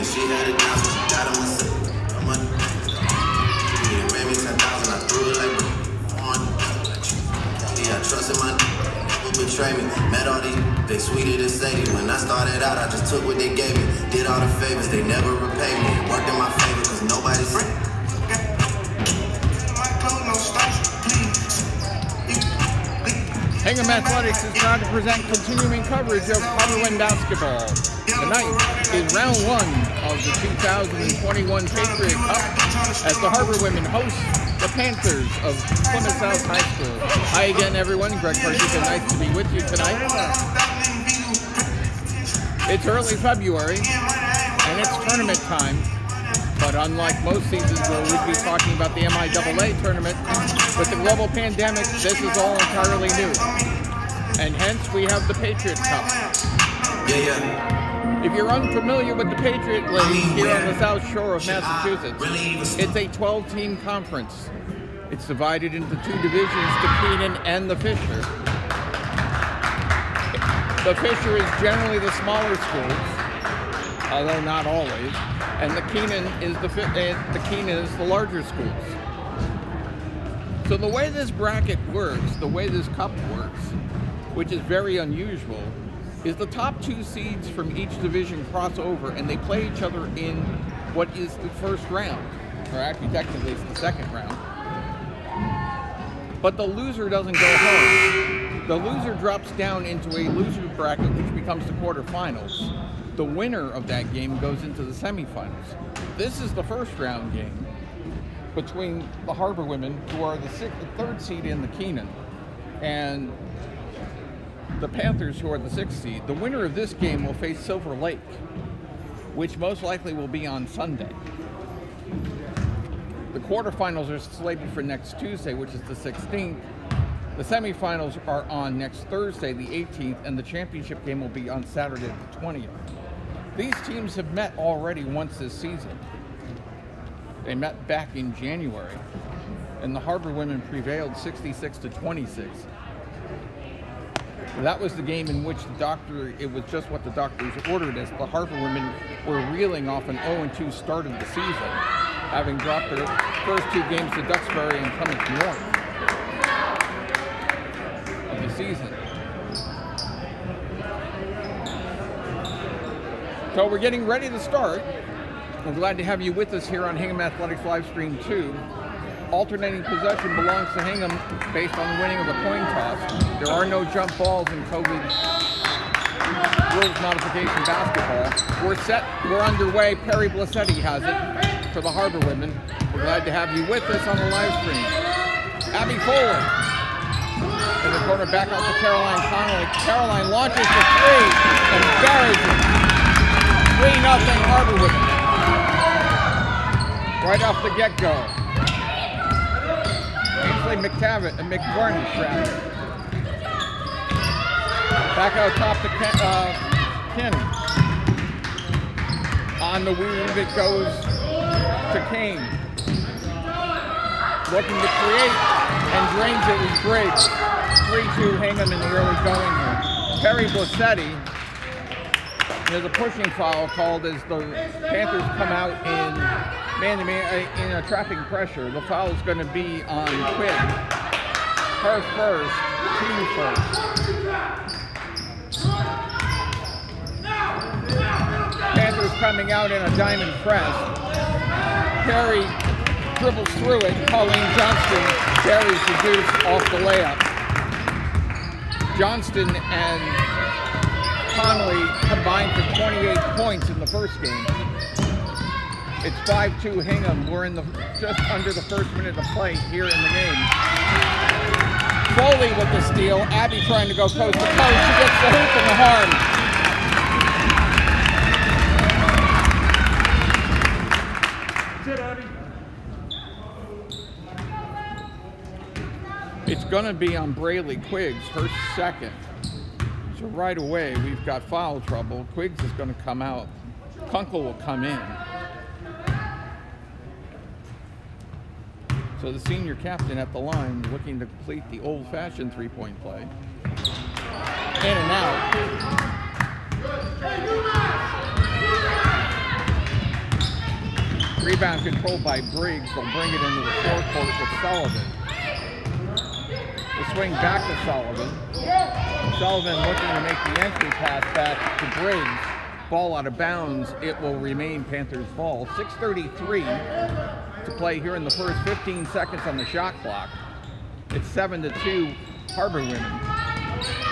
she had it down, so she got on myself. I'm on yeah, ran me 10,000, I threw it like on. Yeah, I trusted my people betray me. Met all these, they sweeter than Sadie. When I started out, I just took what they gave me. Did all the favors, they never repaid me. It worked in my favor, cause nobody's free. Hingham Athletics is proud to present continuing coverage of Harborwomen basketball. Tonight is round one of the 2021 Patriot Cup as the Harborwomen host the Panthers of Plymouth South High School. Hi again, everyone. Greg Patriot, nice to be with you tonight. It's early February, and it's tournament time. But unlike most seasons where we'd be talking about the MIAA tournament, with the global pandemic, this is all entirely new. And hence, we have the Patriot Cup. If you're unfamiliar with the Patriot League here on the South Shore of Massachusetts, it's a 12-team conference. It's divided into two divisions, the Keenan and the Fisher. The Fisher is generally the smaller schools, although not always, and the Keenan is the larger schools. So the way this bracket works, the way this cup works, which is very unusual, is the top two seeds from each division cross over and they play each other in what is the first round, or actually technically it's the second round. But the loser doesn't go home. The loser drops down into a loser bracket, which becomes the quarterfinals. The winner of that game goes into the semifinals. This is the first round game between the Harborwomen, who are the third seed in the Keenan, and the Panthers, who are the sixth seed. The winner of this game will face Silver Lake, which most likely will be on Sunday. The quarterfinals are slated for next Tuesday, which is the 16th. The semifinals are on next Thursday, the 18th, and the championship game will be on Saturday, the 20th. These teams have met already once this season. They met back in January, and the Harborwomen prevailed 66-26. That was the game in which it was just what the doctors ordered, as the Harborwomen were reeling off an 0-2 start of the season, having dropped their first two games to Duxbury and Plymouth North of the season. So we're getting ready to start. I'm glad to have you with us here on Hingham Athletics Livestream 2. Alternating possession belongs to Hingham based on the winning of the coin toss. There are no jump balls in COVID rules modification basketball. We're underway. Perry Blassetti has it for the Harborwomen. We're glad to have you with us on the live stream. Abby Foley in the corner, back out to Caroline Connolly. Caroline launches for three and buries it. 3-0 Harborwomen. Right off the get-go. Ainsley McTavish and McBurney rather. Back out top to Kenny. On the weave it goes to Kane. Looking to create and drains it with Briggs. 3-2 Hingham in the early going here. Perry Blassetti. There's a pushing foul called as the Panthers come out in man-to-man in a trapping pressure. The foul is going to be on Quinn. Her first, team first. Panthers coming out in a diamond press. Perry dribbles through it. Colleen Johnston carries the deuce off the layup. Johnston and Connolly combined for 28 points in the first game. It's 5-2 Hingham. We're in just under the first minute of play here in the game. Foley with the steal. Abby trying to go coast to coast. She gets the hoop and the harm. That's it, Abby. It's going to be on Braylee Quiggs, her second. So right away, we've got foul trouble. Quiggs is going to come out. Kunkel will come in. So the senior captain at the line looking to complete the old-fashioned three-point play. In and out. Rebound controlled by Briggs. They'll bring it into the forecourt with Sullivan. The swing back to Sullivan. Sullivan looking to make the entry pass back to Briggs. Ball out of bounds. It will remain Panthers ball. 6:33 to play here in the first 15 seconds on the shot clock. It's 7-2 Harborwomen.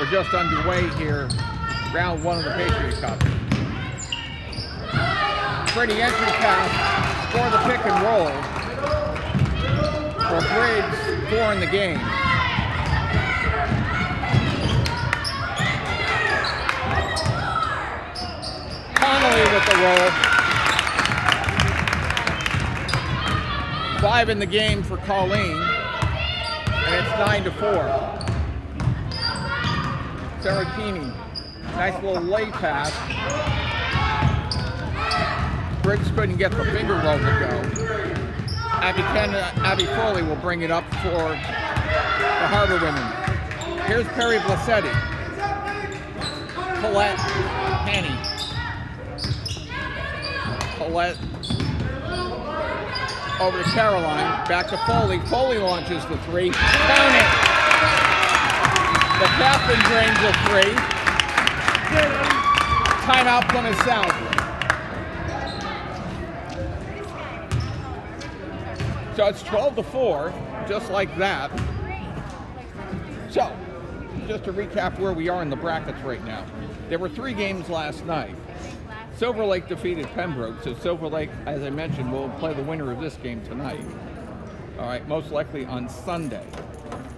We're just underway here. Round one of the Patriot Cup. Pretty entry pass for the pick and roll. For Briggs, 4 in the game. Connolly with the roll. 5 in the game for Colleen. And it's 9-4. Sarah-Keeney. Nice little lay pass. Briggs couldn't get the finger roll to go. Abby Foley will bring it up for the Harborwomen. Here's Perry Blassetti. Colette Haney. Colette over to Caroline. Back to Foley. Foley launches the 3. Count it. The captain drains a 3. Timeout Plymouth South. So it's 12-4, just like that. So, just to recap where we are in the brackets right now. There were 3 games last night. Silver Lake defeated Pembroke, so Silver Lake, as I mentioned, will play the winner of this game tonight. All right, most likely on Sunday.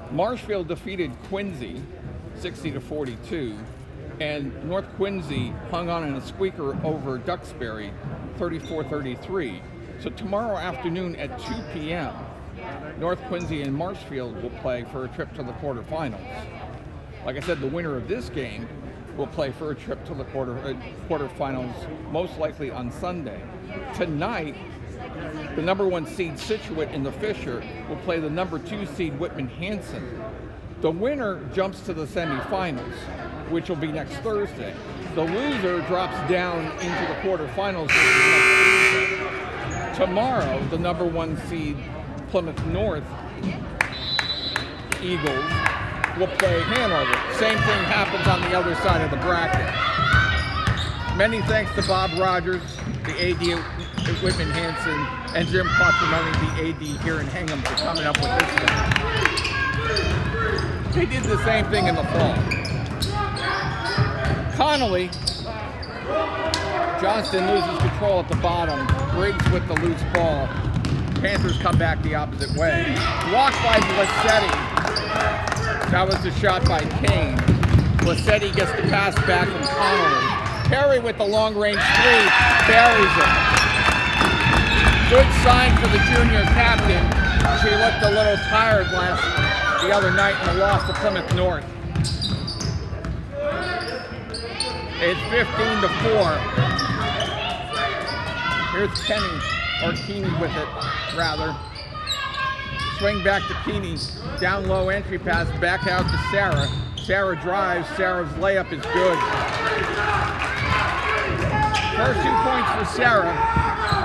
Marshfield defeated Quincy, 60-42, and North Quincy hung on in a squeaker over Duxbury, 34-33. So tomorrow afternoon at 2 p.m., North Quincy and Marshfield will play for a trip to the quarterfinals. Like I said, the winner of this game will play for a trip to the quarterfinals, most likely on Sunday. Tonight, the number 1 seed Situate in the Fisher will play the number 2 seed Whitman-Hanson. The winner jumps to the semifinals, which will be next Thursday. The loser drops down into the quarterfinals, which is next Tuesday. Tomorrow, the number 1 seed Plymouth North Eagles will play Hanover. Same thing happens on the other side of the bracket. Many thanks to Bob Rogers, the AD at Whitman-Hanson, and Jim Quattromoni, the AD here in Hingham, for coming up with this thing. They did the same thing in the fall. Connolly, Johnston loses control at the bottom. Briggs with the loose ball. Panthers come back the opposite way. Blocked by Blassetti. That was the shot by Kane. Blassetti gets the pass back from Connolly. Perry with the long-range 3 buries it. Good sign for the junior captain. She looked a little tired the other night in the loss to Plymouth North. It's 15-4. Here's Kenny, or Keeney with it, rather. Swing back to Keeney. Down low entry pass, back out to Sarah. Sarah drives. Sarah's layup is good. First 2 points for Sarah.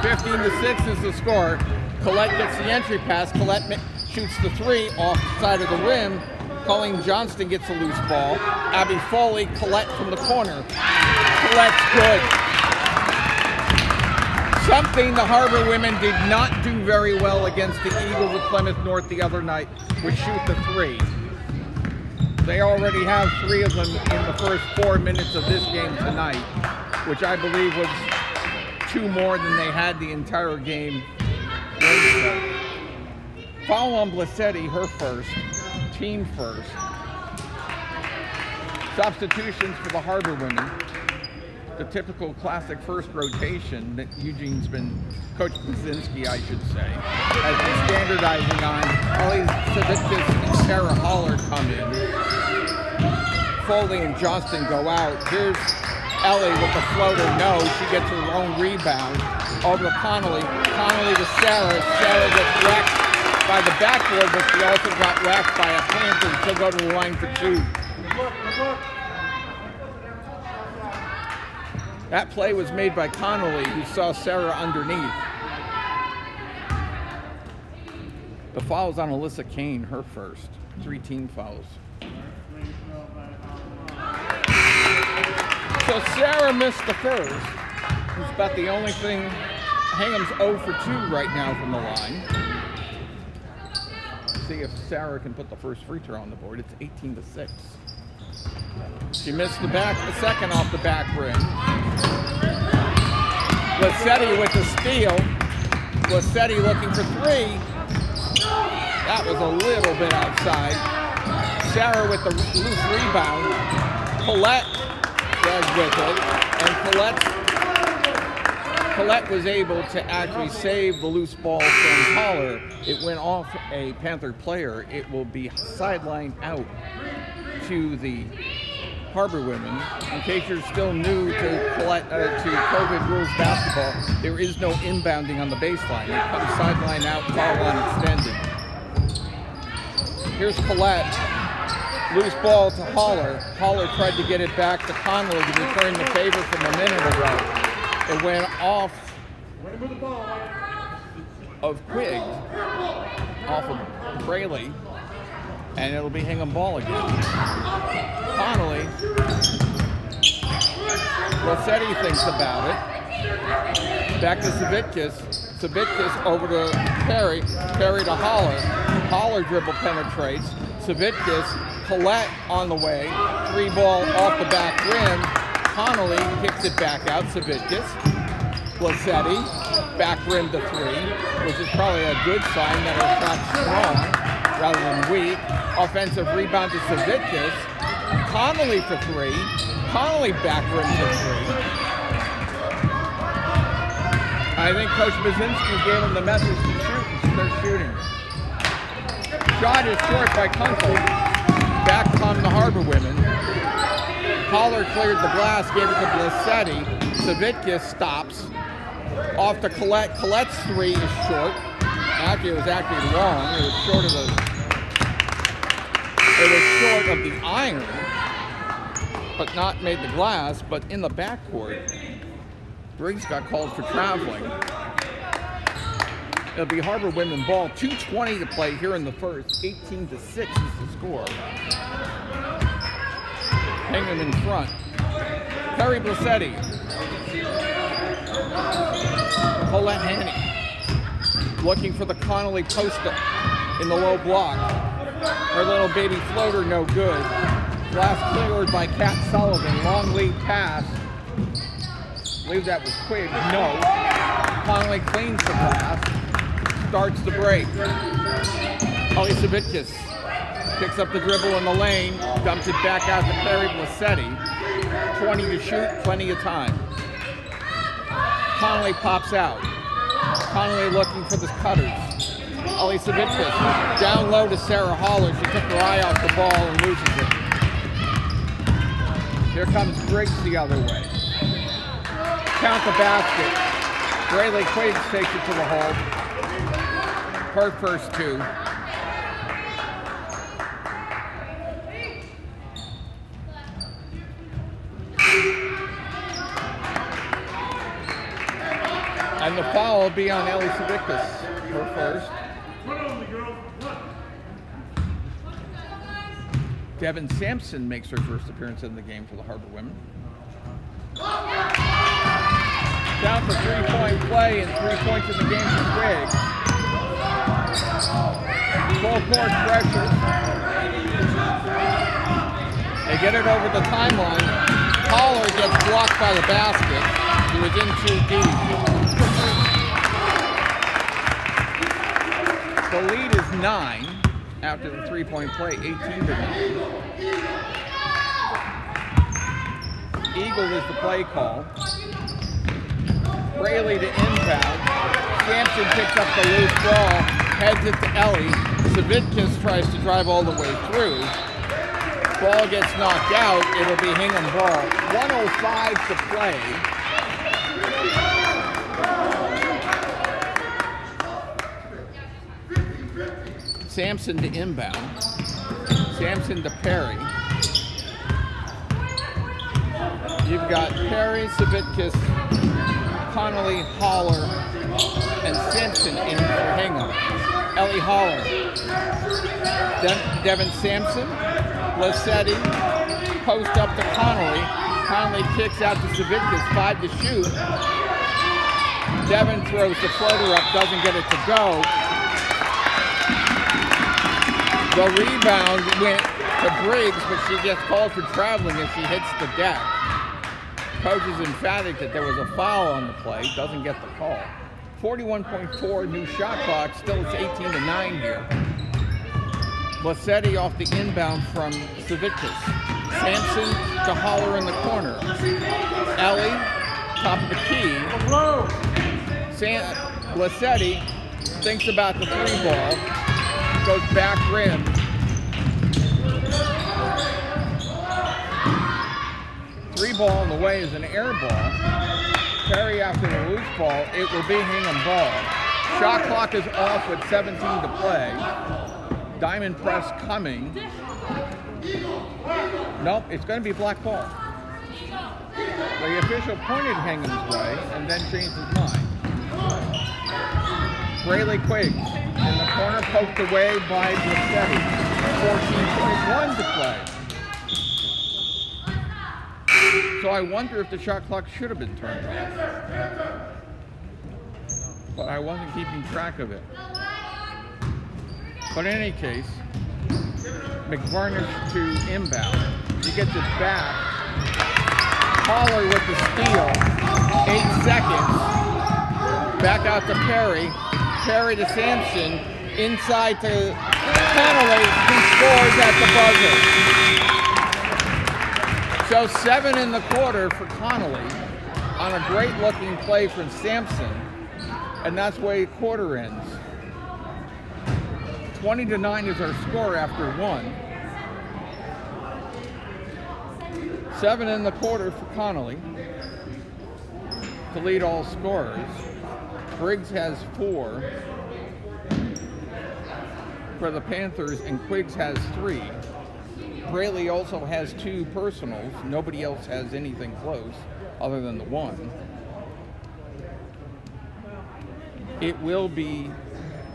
15-6 is the score. Colette gets the entry pass. Colette shoots the 3 off the side of the rim. Colleen Johnston gets a loose ball. Abby Foley, Colette from the corner. Colette's good. Something the Harborwomen did not do very well against the Eagles of Plymouth North the other night, would shoot the 3. They already have 3 of them in the first 4 minutes of this game tonight, which I believe was 2 more than they had the entire game. Foul on Blassetti, her first. Team first. Substitutions for the Harborwomen. The typical classic first rotation that Eugene's been, Coach Brzezinski, I should say, has been standardizing on. Ellie Savitkus and Sarah Holler come in. Foley and Johnston go out. Here's Ellie with the floater. No, she gets her own rebound. Over to Connolly. Connolly to Sarah. Sarah gets wrecked by the backboard, but she also got whacked by a Panther. She'll go to the line for 2. That play was made by Connolly, who saw Sarah underneath. The foul's on Alyssa Kane, her first. 3 team fouls. So Sarah missed the first. It's about the only thing. Hingham's 0 for 2 right now from the line. See if Sarah can put the first free throw on the board. It's 18-6. She missed the second off the back rim. Lassetti with the steal. Lassetti looking for 3. That was a little bit outside. Sarah with the loose rebound. Collette was with it, and Collette was able to actually save the loose ball from Holler. It went off a Panther player. It will be sidelined out to the Harborwomen. In case you're still new to COVID rules basketball, there is no inbounding on the baseline. It comes sideline out, foul line extended. Here's Collette. Loose ball to Holler. Holler tried to get it back to Connolly to return the favor from a minute ago. It went off of Quigg, off of Braley, and it'll be Hingham ball again. Connolly, Rossetti thinks about it. Back to Savitkas. Savitkas over to Perry. Perry to Holler. Holler dribble penetrates. Savitkas, Collette on the way. 3 ball off the back rim. Connolly kicks it back out. Savitkas. Lassetti, back rim to 3, which is probably a good sign that her shot's strong rather than weak. Offensive rebound to Savitkas. Connolly for 3. Connolly back rim to 3. I think Coach Baczynski gave him the message to shoot, and they're shooting. Shot is short by Kunkel. Back come the Harborwomen. Holler cleared the glass, gave it to Blassetti. Savitkas stops. Off to Collette. Colette's 3 is short. Actually, it was actually long. It was short of the iron, but not made the glass. But in the backcourt, Briggs got called for traveling. It'll be Harborwomen ball. 2:20 to play here in the first. 18-6 is the score. Hingham in front. Perry Blassetti. Colette Haney. Looking for the Connolly post-up in the low block. Her little baby floater, no good. Glass cleared by Kat Sullivan. Long lead pass. I believe that was Quigg. No. Connolly cleans the glass. Starts the break. Ollie Savitkas picks up the dribble in the lane. Dumps it back out to Perry Blassetti. 20 to shoot, plenty of time. Connolly pops out. Connolly looking for the cutters. Ollie Savitkas down low to Sarah Holler. She took her eye off the ball and loses it. Here comes Briggs the other way. Count the basket. Braley Quigg takes it to the hole. Her first 2. And the foul will be on Ellie Savitkas, her first. Devin Sampson makes her first appearance in the game for the Harborwomen. Down for 3-point play and 3 points in the game for Quigg. Full court pressure. They get it over the timeline. Holler gets blocked by the basket. He was in too deep. The lead is 9 after the 3-point play, 18-9. Eagle is the play call. Braley to inbound. Sampson picks up the loose ball, heads it to Ellie. Savitkas tries to drive all the way through. Ball gets knocked out. It'll be Hingham ball. 1:05 to play. Sampson to inbound. Sampson to Perry. You've got Perry, Savitkas, Connolly, Holler, and Simpson in for Hingham. Ellie Holler. Devin Sampson, Lissetti, post up to Connolly. Connolly kicks out to Savitkas, 5 to shoot. Devin throws the floater up, doesn't get it to go. The rebound went to Briggs, but she gets called for traveling as she hits the deck. Coach is emphatic that there was a foul on the play, doesn't get the call. 41.4 new shot clock, still it's 18-9 here. Lissetti off the inbound from Savitkas. Sampson to Holler in the corner. Ellie, top of the key. Lissetti thinks about the 3-ball, goes back rim. Three-ball on the way is an air ball. Perry after the loose ball, it will be Hingham ball. Shot clock is off with 17 to play. Diamond press coming. Nope, it's going to be black ball. The official pointed Hingham's way and then changed his mind. Braylee Quiggs in the corner, poked away by Lissetti. 14.1 to play. So I wonder if the shot clock should have been turned off. But I wasn't keeping track of it. But in any case, McVarnish to inbound. He gets it back. Holler with the steal. 8 seconds. Back out to Perry. Perry to Sampson. Inside to Connolly, who scores at the buzzer. So 7 in the quarter for Connolly on a great looking play from Sampson. And that's the way quarter ends. 20-9 is our score after 1. 7 in the quarter for Connolly to lead all scorers. Briggs has 4 for the Panthers, and Quiggs has 3. Braley also has 2 personals. Nobody else has anything close other than the 1. It will be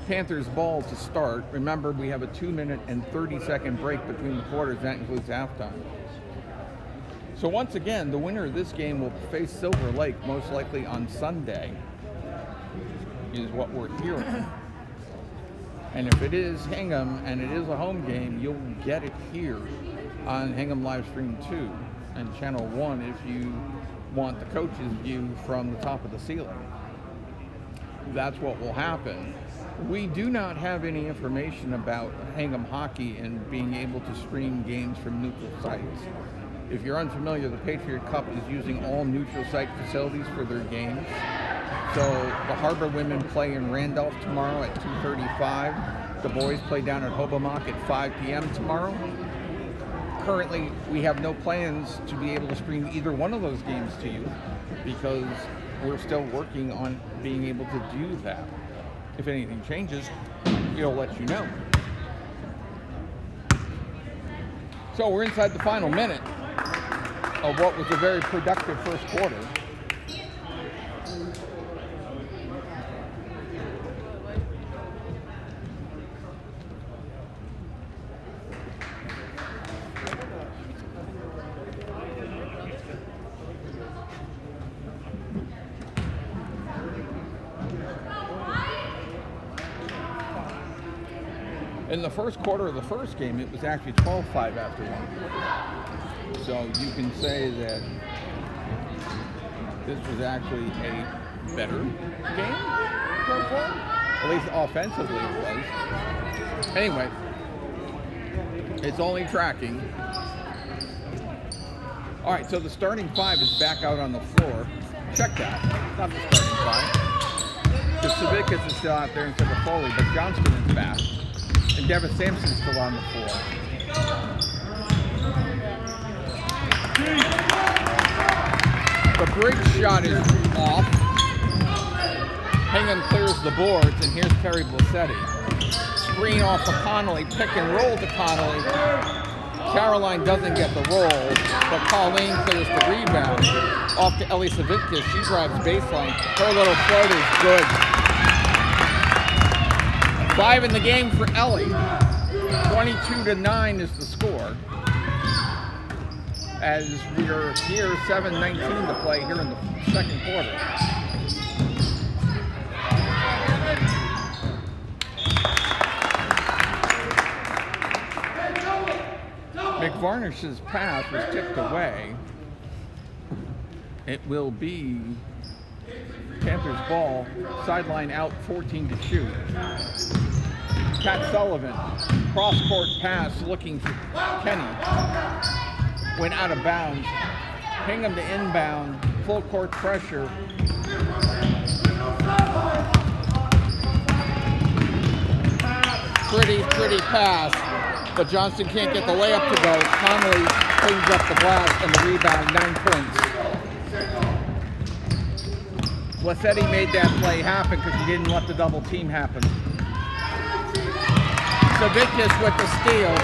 Panthers ball to start. Remember, we have a 2-minute and 30-second break between the quarters. That includes halftime. So once again, the winner of this game will face Silver Lake most likely on Sunday, is what we're hearing. And if it is Hingham and it is a home game, you'll get it here on Hingham Livestream 2 and Channel 1 if you want the coach's view from the top of the ceiling. That's what will happen. We do not have any information about Hingham hockey and being able to stream games from neutral sites. If you're unfamiliar, the Patriot Cup is using all neutral site facilities for their games. So the Harborwomen play in Randolph tomorrow at 2:35. The boys play down at Hobomok at 5 p.m. tomorrow. Currently, we have no plans to be able to stream either one of those games to you because we're still working on being able to do that. If anything changes, we'll let you know. So we're inside the final minute of what was a very productive first quarter. In the first quarter of the first game, it was actually 12-5 after 1. So you can say that this was actually a better game so far. At least offensively it was. Anyway, it's only tracking. All right, so the starting 5 is back out on the floor. Check that. Not the starting 5. Because Savitkas is still out there instead of Foley, but Johnston is back. And Devin Sampson's still on the floor. The Briggs shot is off. Hingham clears the boards, and here's Terry Lissetti. Screen off of Connolly, pick and roll to Connolly. Caroline doesn't get the roll, but Colleen clears the rebound. Off to Ellie Savitkas. She drives baseline. Her little float is good. 5 in the game for Ellie. 22-9 is the score. As we are here, 7:19 to play here in the second quarter. McVarnish's pass was tipped away. It will be Panthers ball, sideline out, 14 to shoot. Kat Sullivan, cross-court pass looking for Kenny. Went out of bounds. Hingham to inbound, full court pressure. Pretty pass, but Johnston can't get the layup to go. Connolly cleans up the glass and the rebound, 9 points. Blassetti made that play happen because he didn't let the double team happen. Savitkas with the steal.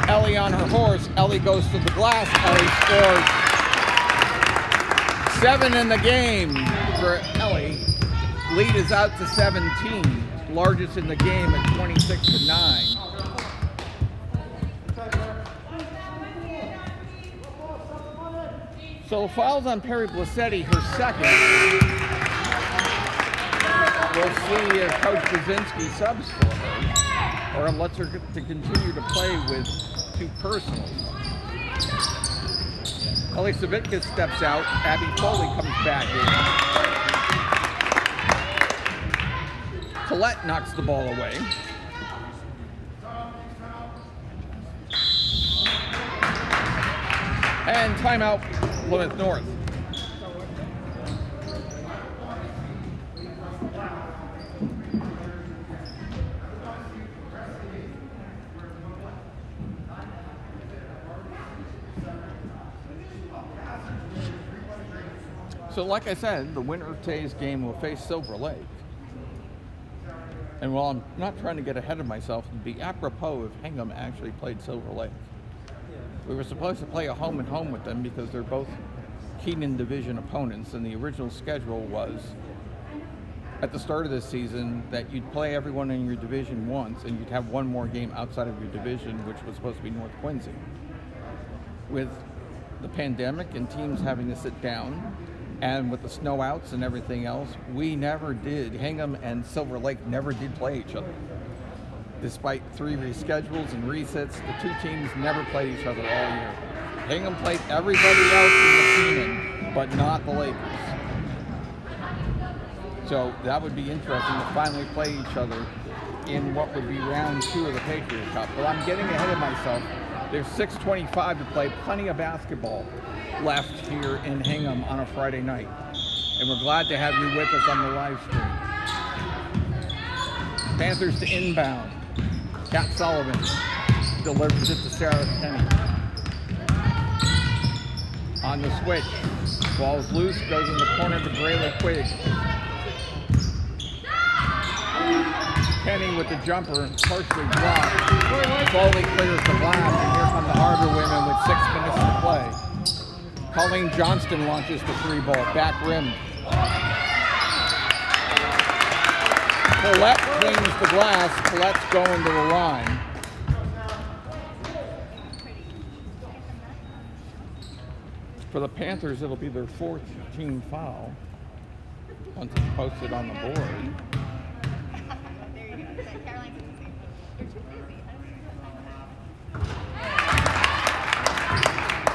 Ellie on her horse. Ellie goes to the glass. Ellie scores. 7 in the game for Ellie. Lead is out to 17. Largest in the game at 26-9. So fouls on Perry Blassetti, her second. We'll see if Coach Brzezinski subs for her, or lets her to continue to play with 2 personals. Ellie Savitkas steps out. Abby Foley comes back in. Collette knocks the ball away. And timeout, Plymouth North. So like I said, the winner of today's game will face Silver Lake. And while I'm not trying to get ahead of myself, it'd be apropos if Hingham actually played Silver Lake. We were supposed to play a home and home with them because they're both Keenan Division opponents, and the original schedule was at the start of this season that you'd play everyone in your division once and you'd have one more game outside of your division, which was supposed to be North Quincy. With the pandemic and teams having to sit down, and with the snow outs and everything else, we never did. Hingham and Silver Lake never did play each other. Despite 3 reschedules and resets, the 2 teams never played each other all year. Hingham played everybody else in the Keenan, but not the Lakers. So that would be interesting to finally play each other in what would be round 2 of the Patriot Cup. But I'm getting ahead of myself. There's 6:25 to play, plenty of basketball left here in Hingham on a Friday night. And we're glad to have you with us on the live stream. Panthers to inbound. Kat Sullivan delivers it to Sarah Kenny. On the switch. Ball's loose, goes in the corner to Brayla Quigg. Kenny with the jumper, partially blocked. Foley clears the glass, and here come the Harborwomen with 6 minutes to play. Colleen Johnston launches the 3 ball, back rim. Collette cleans the glass. Collette's going to the line. For the Panthers, it'll be their 4th team foul once it's posted on the board.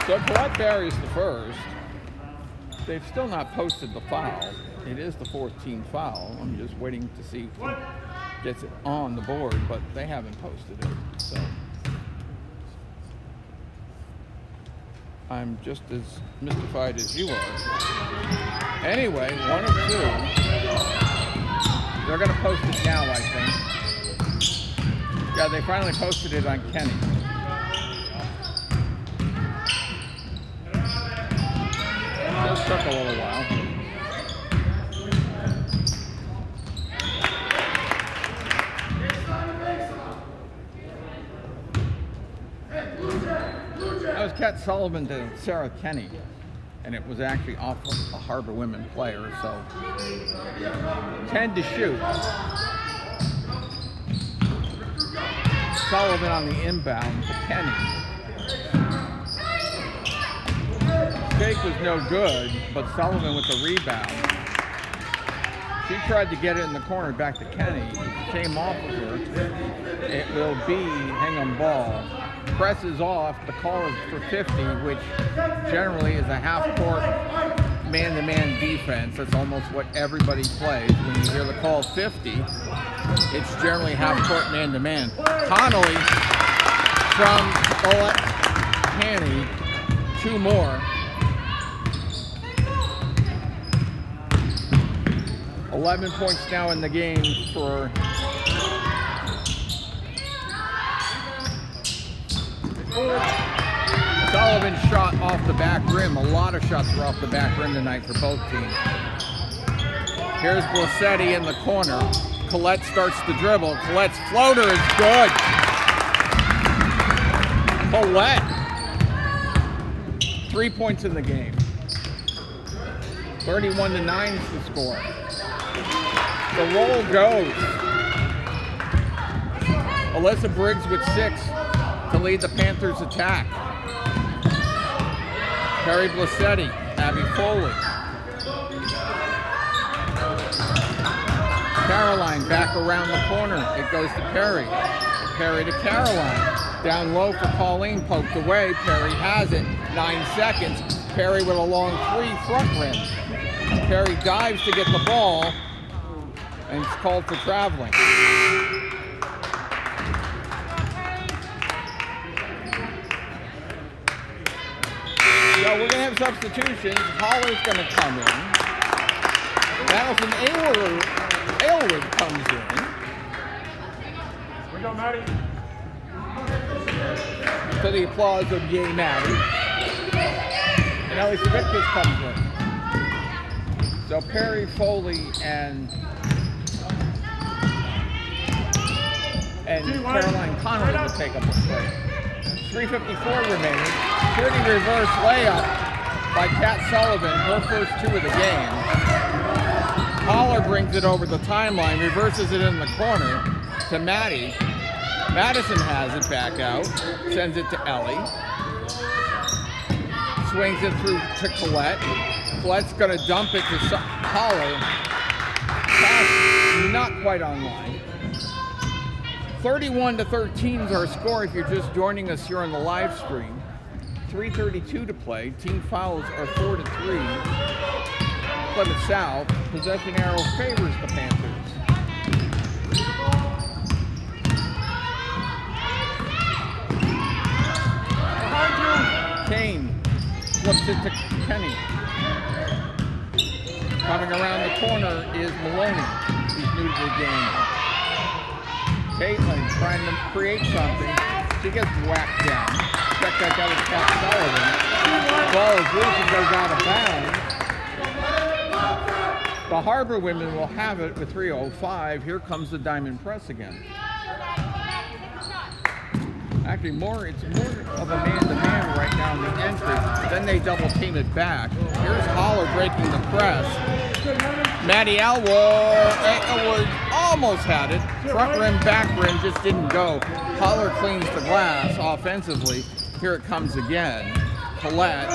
So Collette buries the first. They've still not posted the foul. It is the 4th team foul. I'm just waiting to see who gets it on the board, but they haven't posted it. So I'm just as mystified as you are. Anyway, 1 of 2. They're going to post it now, I think. Yeah, they finally posted it on Kenny. It took a little while. Sullivan to Sarah Kenny, and it was actually off of a Harborwomen player, so 10 to shoot. Sullivan on the inbound to Kenny. Mistake was no good, but Sullivan with the rebound. She tried to get it in the corner back to Kenny. It came off of her. It will be Hingham ball. Presses off. The call is for 50, which generally is a half-court man-to-man defense. That's almost what everybody plays. When you hear the call 50, it's generally half-court man-to-man. Connolly from Hanny. 2 more. 11 points now in the game for Sullivan. Shot off the back rim. A lot of shots were off the back rim tonight for both teams. Here's Blassetti in the corner. Collette starts to dribble. Colette's floater is good. Collette. 3 points in the game. 31-9 is the score. The roll goes. Alyssa Briggs with 6 to lead the Panthers' attack. Perry Blassetti, Abby Foley. Caroline back around the corner. It goes to Perry. Perry to Caroline. Down low for Colleen, poked away. Perry has it. 9 seconds. Perry with a long 3 front rim. Perry dives to get the ball, and it's called for traveling. So we're going to have substitutions. Holler's going to come in. Madison Aylward comes in. We go, Maddie. To the applause of Yay Maddie. And Ellie Savickas comes in. So Perry, Foley, and Caroline Connolly will take up the play. 3:54 remaining. Pretty reverse layup by Kat Sullivan, her first 2 of the game. Holler brings it over the timeline, reverses it in the corner to Maddie. Madison has it back out, sends it to Ellie. Swings it through to Collette. Colette's going to dump it to Holler. Pass not quite online. 31-13 is our score if you're just joining us here on the live stream. 3:32 to play. Team fouls are 4-3. Plymouth South. Possession arrow favors the Panthers. Kane flips it to Kenny. Coming around the corner is Maloney. He's new to the game. Caitlin trying to create something. She gets whacked down. Check that out with Kat Sullivan. Ball is loose and goes out of bounds. The Harborwomen will have it with 3:05. Here comes the diamond press again. Actually, it's more of a man-to-man right now in the entry. Then they double team it back. Here's Holler breaking the press. Maddie Elwood almost had it. Front rim, back rim, just didn't go. Holler cleans the glass offensively. Here it comes again. Collette,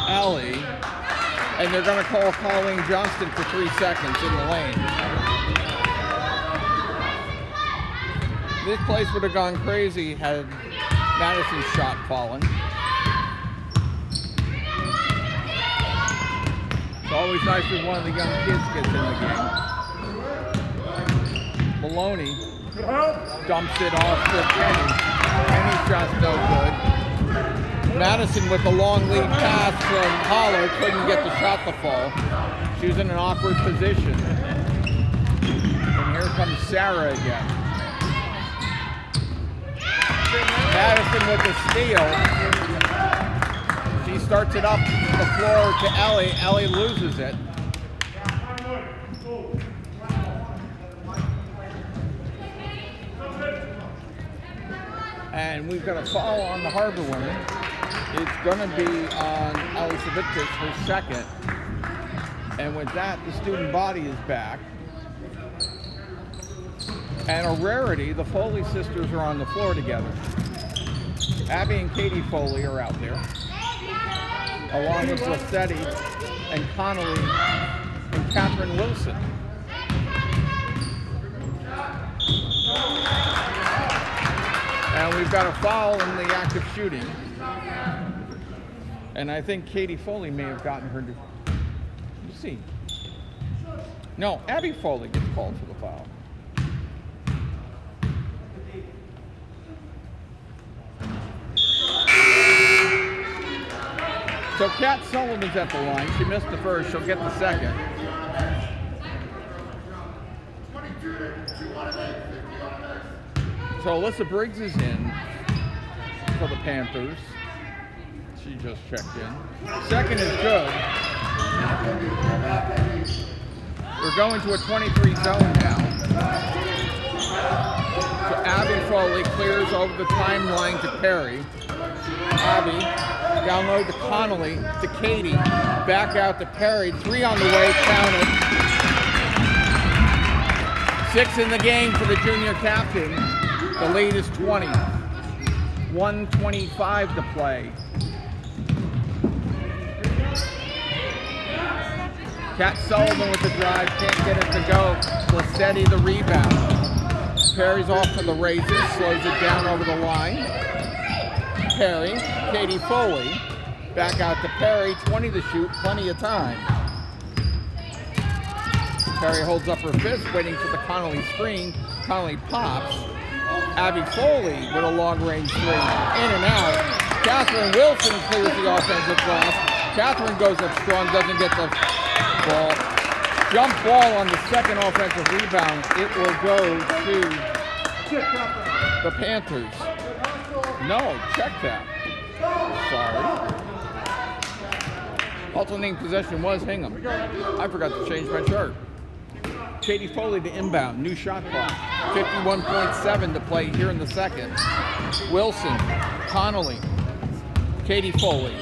Ellie, and they're going to call Colleen Johnston for 3 seconds in the lane. This place would have gone crazy had Madison's shot fallen. It's always nice when one of the young kids gets in the game. Maloney dumps it off to Kenny. Kenny's shot's no good. Madison with a long lead pass from Holler couldn't get the shot to fall. She was in an awkward position. And here comes Sarah again. Madison with the steal. She starts it up the floor to Ellie. Ellie loses it. And we've got a foul on the Harborwomen. It's going to be on Ellie Savickas, her second. And with that, the student body is back. And a rarity, the Foley sisters are on the floor together. Abby and Katie Foley are out there, along with Varsity and Connolly and Catherine Wilson. And we've got a foul in the act of shooting. And I think Katie Foley may have gotten her to... Let's see. No, Abby Foley gets called for the foul. So Kat Sullivan's at the line. She missed the first. She'll get the second. So Alyssa Briggs is in for the Panthers. She just checked in. Second is good. We're going to a 23 zone now. So Abby Foley clears over the timeline to Perry. Abby, down low to Connolly, to Katie, back out to Perry. 3 on the way, counted. 6 in the game for the junior captain. The lead is 20. 1:25 to play. Kat Sullivan with the drive, can't get it to go. Varsity the rebound. Perry's off to the races, slows it down over the line. Perry, Katie Foley, back out to Perry, 20 to shoot, plenty of time. Perry holds up her fist, waiting for the Connolly screen. Connolly pops. Abby Foley with a long-range 3, in and out. Catherine Wilson clears the offensive glass. Catherine goes up strong, doesn't get the ball. Jump ball on the second offensive rebound. It will go to the Panthers. No, check that. Sorry. Alternating possession was Hingham. I forgot to change my chart. Katie Foley to inbound. New shot clock. 51.7 to play here in the second. Wilson, Connolly, Katie Foley.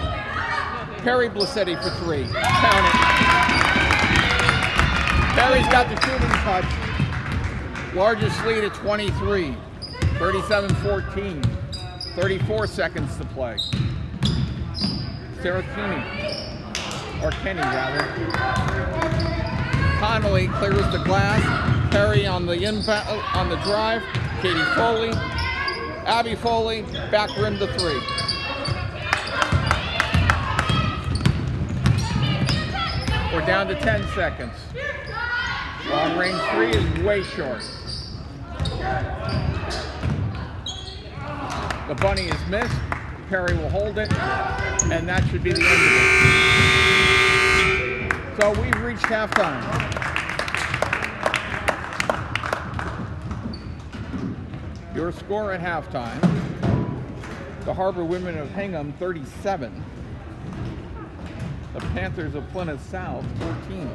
Perry Varsity for 3. Count it. Perry's got the shooting touch. Largest lead at 23. 37-14. 34 seconds to play. Sarah Kenny rather. Connolly clears the glass. Perry on the inbound, on the drive. Katie Foley. Abby Foley, back rim to 3. We're down to 10 seconds. Long range 3 is way short. The bunny is missed. Perry will hold it, and that should be the end of it. So we've reached halftime. Your score at halftime: the Harborwomen of Hingham 37, the Panthers of Plymouth South 14.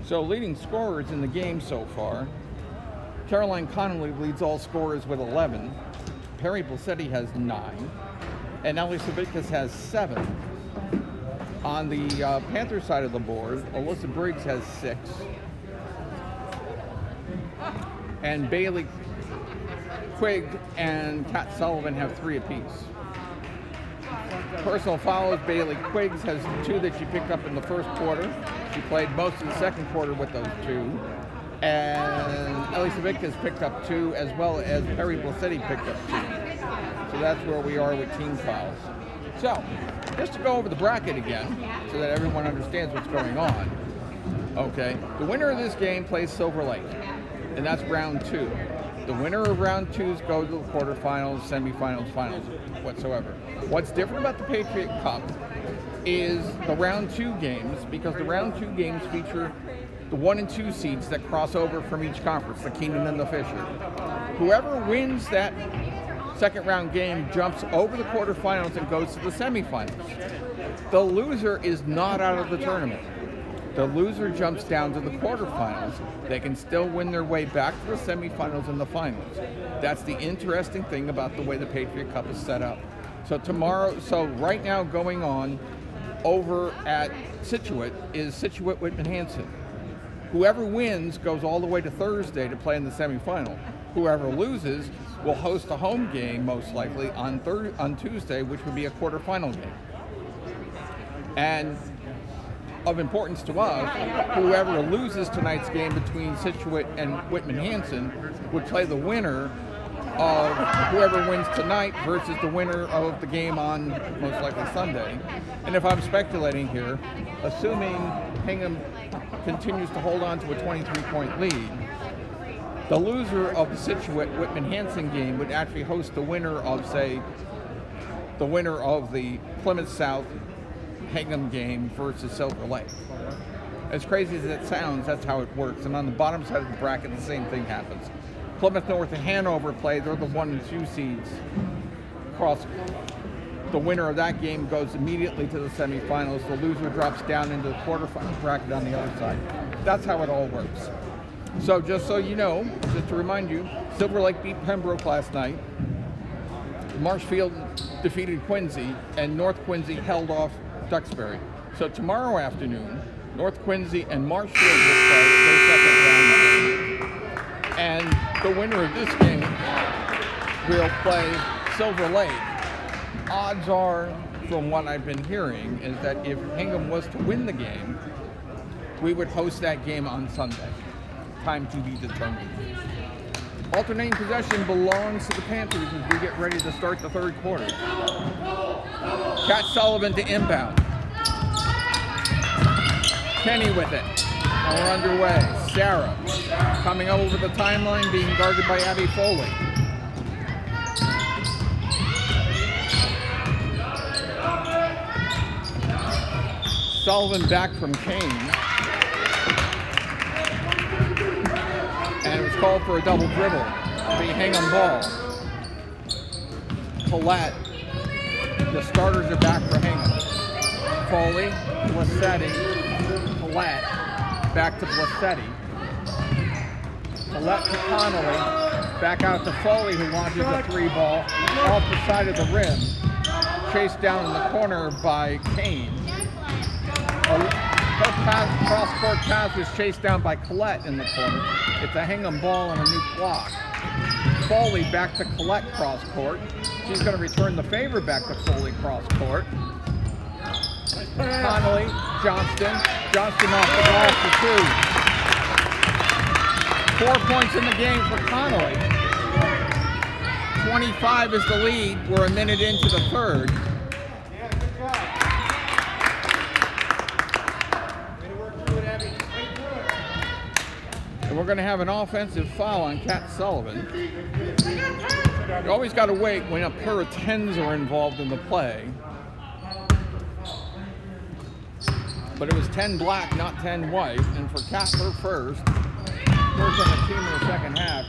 So leading scorers in the game so far: Caroline Connolly leads all scorers with 11. Perry Varsity has 9. And Ellie Savickas has 7. On the Panther side of the board, Alyssa Briggs has 6. And Bailey Quigg and Kat Sullivan have 3 apiece. Personal fouls: Bailey Quiggs has 2 that she picked up in the first quarter. She played most of the second quarter with those 2. And Ellie Savickas picked up 2, as well as Perry Varsity picked up 2. So that's where we are with team fouls. So, just to go over the bracket again, so that everyone understands what's going on. Okay, the winner of this game plays Silver Lake, and that's round 2. The winner of round 2s go to the quarterfinals, semifinals, finals, whatsoever. What's different about the Patriot Cup is the round 2 games, because the round 2 games feature the 1 and 2 seeds that cross over from each conference, the Keenan and the Fisher. Whoever wins that second round game jumps over the quarterfinals and goes to the semifinals. The loser is not out of the tournament. The loser jumps down to the quarterfinals. They can still win their way back to the semifinals and the finals. That's the interesting thing about the way the Patriot Cup is set up. So right now going on over at Situate is Situate Whitman Hanson. Whoever wins goes all the way to Thursday to play in the semifinal. Whoever loses will host a home game, most likely, on Tuesday, which would be a quarterfinal game. And of importance to us, whoever loses tonight's game between Situate and Whitman Hanson would play the winner of whoever wins tonight versus the winner of the game on most likely Sunday. And if I'm speculating here, assuming Hingham continues to hold on to a 23-point lead, the loser of the Situate Whitman Hanson game would actually host the winner of, say, the winner of the Plymouth South Hingham game versus Silver Lake. As crazy as it sounds, that's how it works. And on the bottom side of the bracket, the same thing happens. Plymouth North and Hanover play. They're the 1 and 2 seeds. The winner of that game goes immediately to the semifinals. The loser drops down into the quarterfinal bracket on the other side. That's how it all works. So just so you know, just to remind you, Silver Lake beat Pembroke last night. Marshfield defeated Quincy, and North Quincy held off Duxbury. So tomorrow afternoon, North Quincy and Marshfield will play their second round game. And the winner of this game will play Silver Lake. Odds are, from what I've been hearing, is that if Hingham was to win the game, we would host that game on Sunday. Time to be determined. Alternating possession belongs to the Panthers as we get ready to start the third quarter. Cat Sullivan to inbound. Kenny with it. And we're underway. Sarah coming over the timeline, being guarded by Abby Foley. Sullivan back from Kane. And it was called for a double dribble. The Hingham ball. Collette. The starters are back for Hingham. Foley, Blassetti, Collette, back to Blassetti. Collette to Connolly, back out to Foley, who launches a 3-ball off the side of the rim. Chased down in the corner by Kane. Her cross-court pass was chased down by Collette in the corner. It's a Hingham ball and a new clock. Foley back to Collette cross-court. She's going to return the favor back to Foley cross-court. Connolly, Johnston. Johnston off the ball for 2. 4 points in the game for Connolly. 25 is the lead. We're a minute into the third. And we're going to have an offensive foul on Cat Sullivan. You always got to wait when a pair of 10s are involved in the play. But it was 10 black, not 10 white. And for Cat, her first on the team in the second half.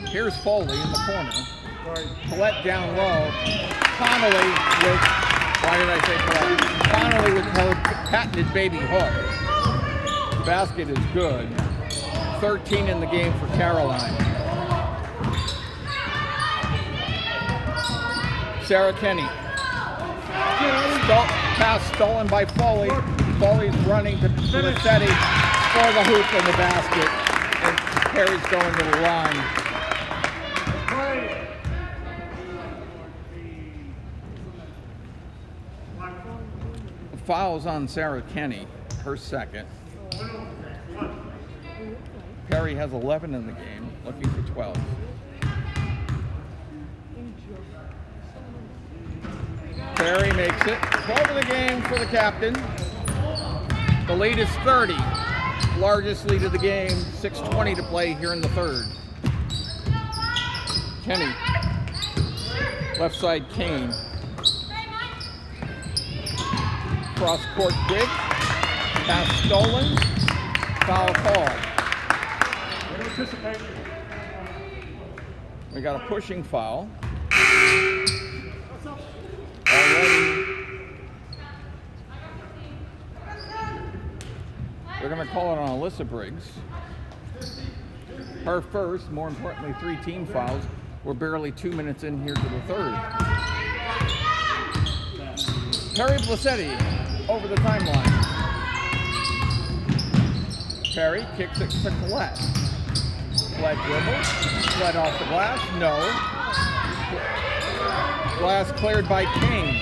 Here's Foley in the corner. Collette down low. Connolly with, why did I say Collette? Connolly with her patented baby hook. The basket is good. 13 in the game for Caroline. Sarah Kenny. Pass stolen by Foley. Foley's running to Blassetti for the hoop in the basket. And Perry's going to the line. Fouls on Sarah Kenny, her second. Perry has 11 in the game, looking for 12. Perry makes it. 12 in the game for the captain. The lead is 30. Largest lead of the game. 6:20 to play here in the third. Kenny. Left side Kane. Cross court quick. Pass stolen. Foul call. We got a pushing foul. Already. We're going going to call it on Alyssa Briggs. Her first, more importantly, 3 team fouls. We're barely 2 minutes in here to the third. Perry Blasetti over the timeline. Perry kicks it to Collette. Collette dribbles. Collette off the glass. No. Glass cleared by King.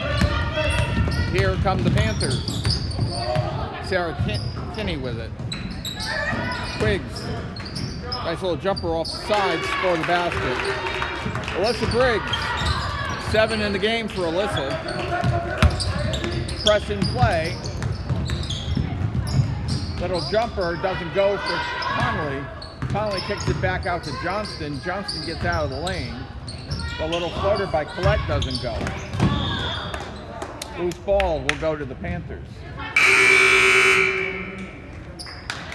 Here come the Panthers. Sarah Kinney with it. Quiggs. Nice little jumper off the side, score the basket. Alyssa Briggs. 7 in the game for Alyssa. Press in play. Little jumper doesn't go for Connolly. Connolly kicks it back out to Johnston. Johnston gets out of the lane. The little floater by Collette doesn't go. Loose ball will go to the Panthers.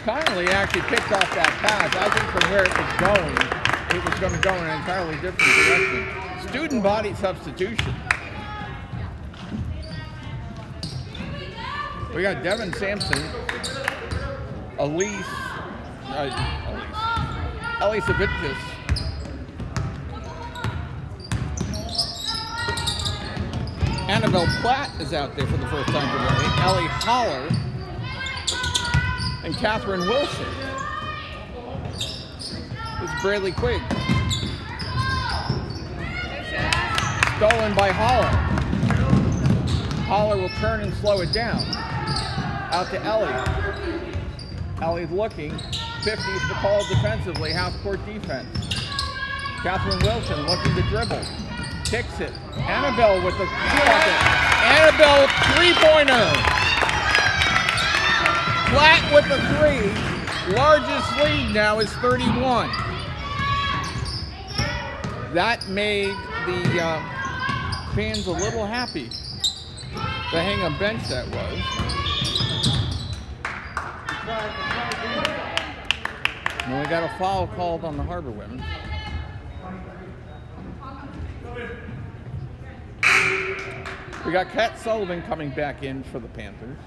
Connolly actually picked off that pass. I think from where it was going to go in an entirely different direction. Student body substitution. We got Devin Sampson, Elise Savitsis, Annabelle Platt is out there for the first time today, Ellie Holler, and Catherine Wilson. This is Bradley Quigg. Stolen by Holler. Holler will turn and slow it down. Out to Ellie. Ellie's looking. 50s to call defensively, half-court defense. Catherine Wilson looking to dribble. Kicks it. Annabelle with the bucket. Annabelle three-pointer. Platt with the 3. Largest lead now is 31. That made the fans a little happy. The Hingham bench that was. And we got a foul called on the Harborwomen. We got Kat Sullivan coming back in for the Panthers.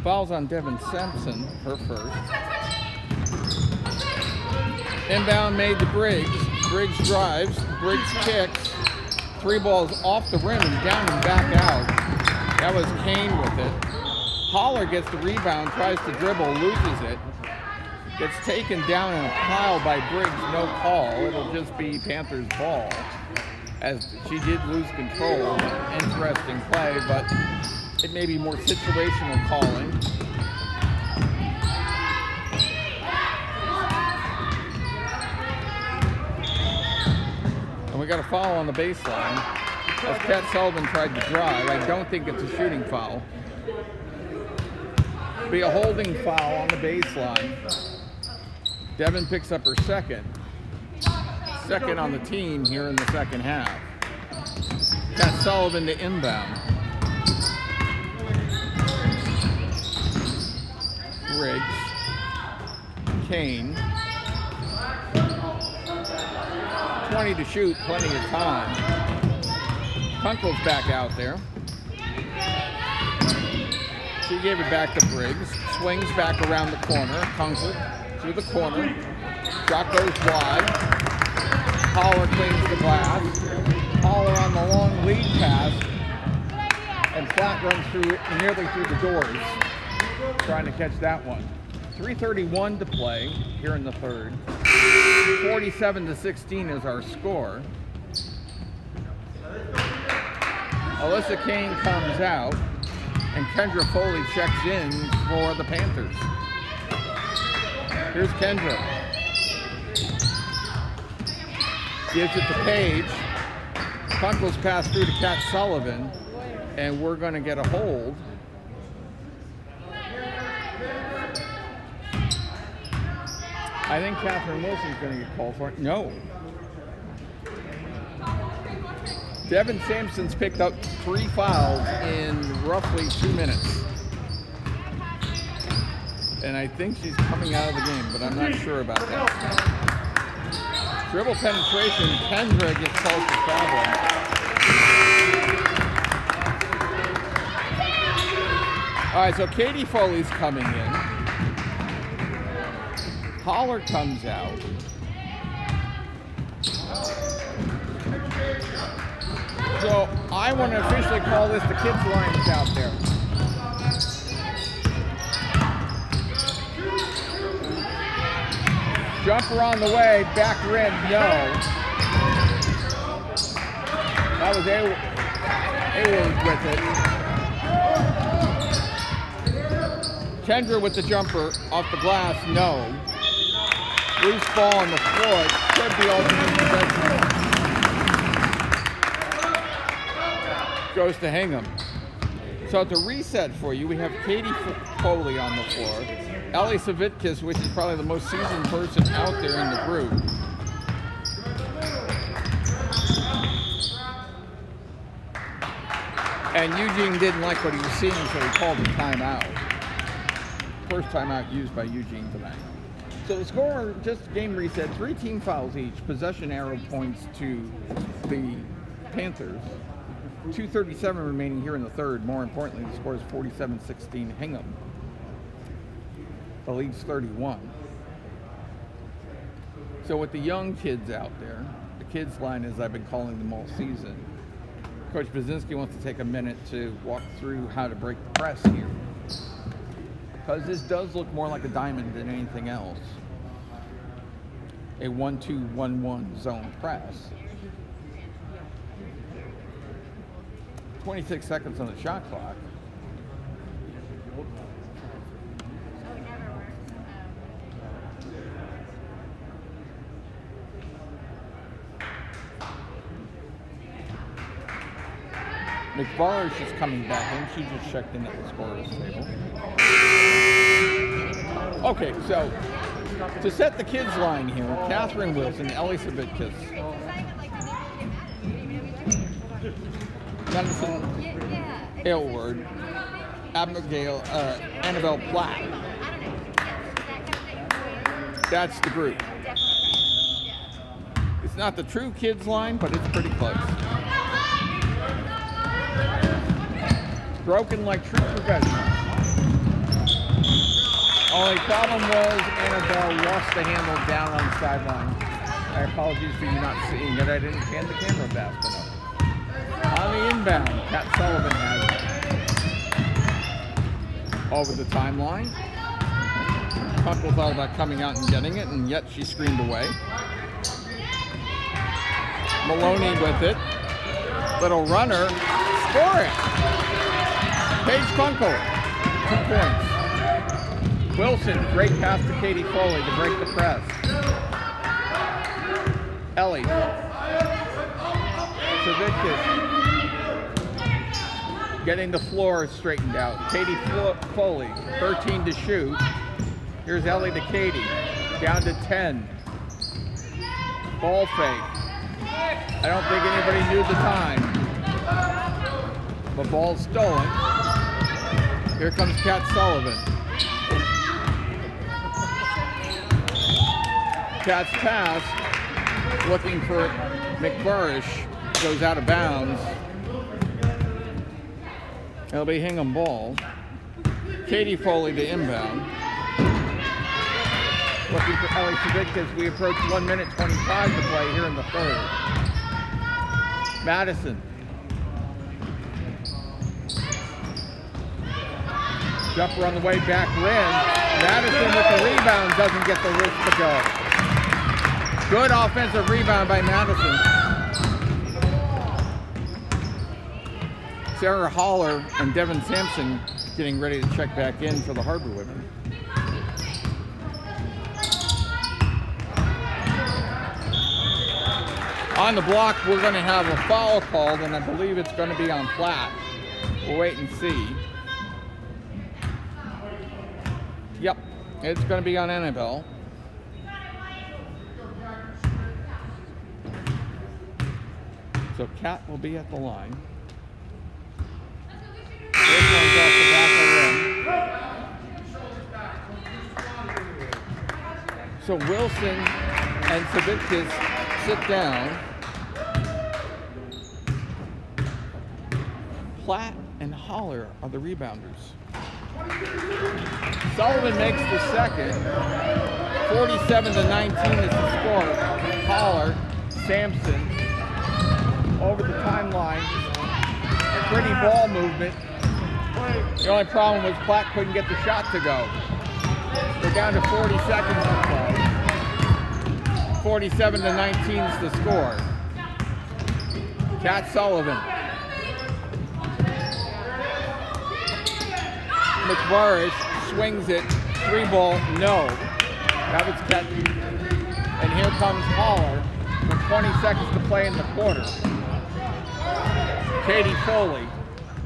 Fouls on Devin Sampson, her first. Inbound made to Briggs. Briggs drives. Briggs kicks. 3 balls off the rim and down and back out. That was Kane with it. Holler gets the rebound, tries to dribble, loses it. Gets taken down in a pile by Briggs, no call. It'll just be Panthers ball. As she did lose control. Interesting play, but it may be more situational calling. And we got a foul on the baseline. As Kat Sullivan tried to drive. I don't think it's a shooting foul. It'll be a holding foul on the baseline. Devin picks up her second. Second on the team here in the second half. Kat Sullivan to inbound. Briggs. Kane. 20 to shoot, plenty of time. Kunkel's back out there. She gave it back to Briggs. Swings back around the corner. Kunkel through the corner. Shot goes wide. Holler cleans the glass. Holler on the long lead pass. And Platt runs nearly through the doors. Trying to catch that one. 3:31 to play here in the third. 47-16 is our score. Alyssa Kane comes out, and Kendra Foley checks in for the Panthers. Here's Kendra. Gives it to Paige. Kunkel's pass through to Kat Sullivan, and we're going to get a hold. I think Catherine Wilson's going to get called for it. No. Devin Sampson's picked up 3 fouls in roughly 2 minutes. And I think she's coming out of the game, but I'm not sure about that. Dribble penetration, Kendra gets close to traveling. All right, so Katie Foley's coming in. Holler comes out. So I want to officially call this the kids' line that's out there. Jumper on the way, back rim, no. That was Hayward with it. Kendra with the jumper off the glass, no. Loose ball on the floor, it could be alternate possession. Goes to Hingham. So to reset for you, we have Katie Foley on the floor. Ellie Savitkas, which is probably the most seasoned person out there in the group. And Eugene didn't like what he was seeing, so he called a timeout. First timeout used by Eugene tonight. So the score, just game reset, 3 team fouls each. Possession arrow points to the Panthers. 2:37 remaining here in the third. More importantly, the score is 47-16 Hingham. The lead's 31. So with the young kids out there, the kids line, as I've been calling them all season, Coach Brzezinski wants to take a minute to walk through how to break the press here. Because this does look more like a diamond than anything else. A 1-2-1-1 zone press. 26 seconds on the shot clock. McBarish is coming back in. She just checked in at the scorer's table. Okay, so to set the kids line here, Catherine Wilson, Ellie Savitkas, Madison Aylward, Abigail, Annabelle Platt. That's the group. It's not the true kids line, but it's pretty close. Broken like true professionals. Only problem was Annabelle lost the handle down on the sideline. My apologies for you not seeing it. I didn't pan the camera fast enough. On the inbound, Kat Sullivan has it. Over the timeline. Kunkel thought about coming out and getting it, and yet she screamed away. Maloney with it. Little runner. Score it! Paige Kunkel, 2 points. Wilson, great pass to Katie Foley to break the press. Ellie. Savitkas getting the floor straightened out. Katie Foley, 13 to shoot. Here's Ellie to Katie, down to 10. Ball fake. I don't think anybody knew the time. The ball's stolen. Here comes Kat Sullivan. Kat's pass, looking for McBarish, goes out of bounds. It'll be Hingham ball. Katie Foley to inbound. Looking for Ellie Savitkas as we approach 1 minute 25 to play here in the third. Madison. Jumper on the way back rim. Madison with the rebound doesn't get the wrist to go. Good offensive rebound by Madison. Sarah Holler and Devin Sampson getting ready to check back in for the Harborwomen. On the block, we're going to have a foul called, and I believe it's going to be on Platt. We'll wait and see. Yep, it's going to be on Annabelle. So Kat will be at the line. This one's off the back of the rim. So Wilson and Savitkas sit down. Platt and Holler are the rebounders. Sullivan makes the second. 47-19 is the score. Holler, Sampson, over the timeline. Pretty ball movement. The only problem was Platt couldn't get the shot to go. We're down to 40 seconds to play. 47-19 is the score. Cat Sullivan. McVarish swings it. 3-ball, no. That was Cat. And here comes Holler with 20 seconds to play in the quarter. Katie Foley.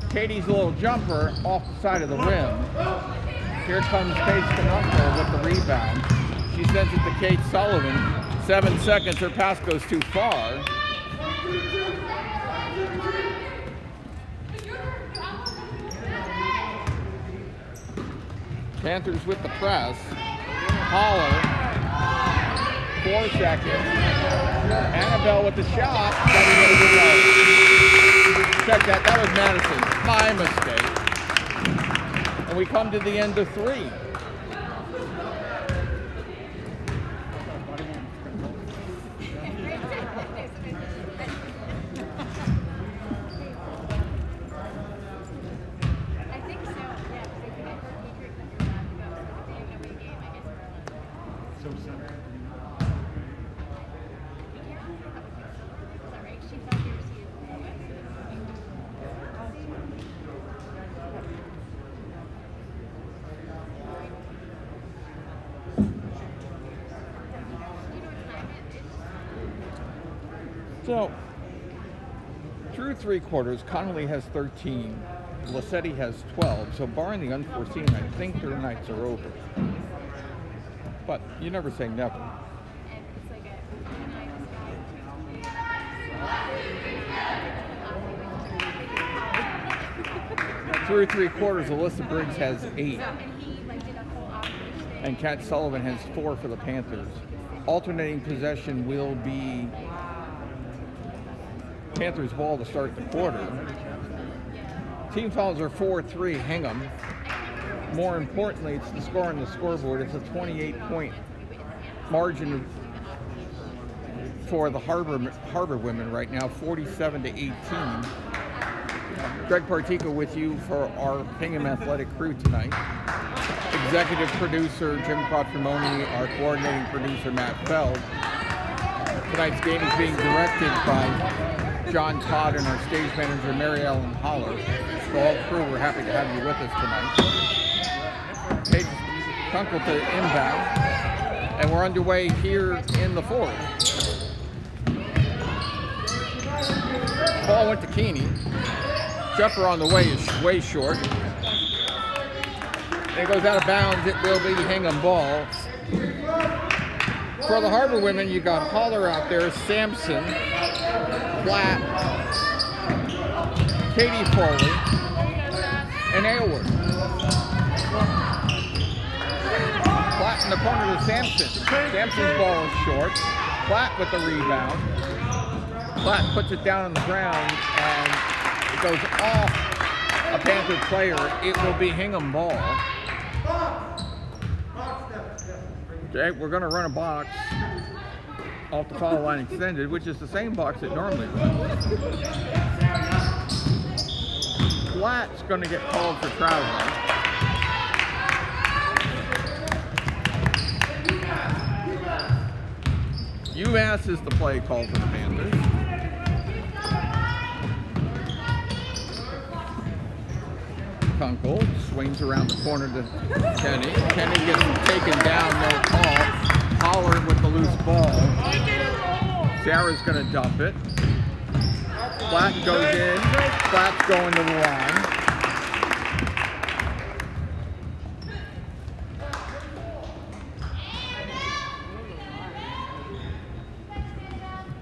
Katie's little jumper off the side of the rim. Here comes Paige Canuncle with the rebound. She sends it to Kate Sullivan. 7 seconds, her pass goes too far. Panthers with the press. Holler. 4 seconds. Annabelle with the shot. Check that. That was Madison. My mistake. And we come to the end of 3. So, through 3 quarters, Connolly has 13, Lassetti has 12, so barring the unforeseen, I think their nights are over. But you never say never. Through 3 quarters, Alyssa Briggs has 8, and Kat Sullivan has 4 for the Panthers. Alternating possession will be Panthers ball to start the quarter. Team fouls are 4-3 Hingham. More importantly, it's the score on the scoreboard. It's a 28-point margin for the Harborwomen right now, 47-18. Greg Partica with you for our Hingham Athletic crew tonight. Executive producer Jim Quattromoni, our coordinating producer Matt Feld. Tonight's game is being directed by John Todd and our stage manager Mary Ellen Holler. So all crew, we're happy to have you with us tonight. Paige Kunkel to inbound, and we're underway here in the 4th. Ball went to Keeney. Jumper on the way is way short. It goes out of bounds. It will be Hingham ball. For the Harborwomen, you got Holler out there, Sampson, Platt, Katie Foley, and Aylward. Platt in the corner to Sampson. Sampson's ball is short. Platt with the rebound. Platt puts it down on the ground, and it goes off a Panther player. It will be Hingham ball. Okay, we're going to run a box off the foul line extended, which is the same box it normally runs. Platt's going to get called for traveling. UMass is the play call for the Panthers. Kunkel swings around the corner to Kenny. Kenny gets taken down, no call. Holler with the loose ball. Sarah's going to dump it. Platt goes in. Platt's going to the line.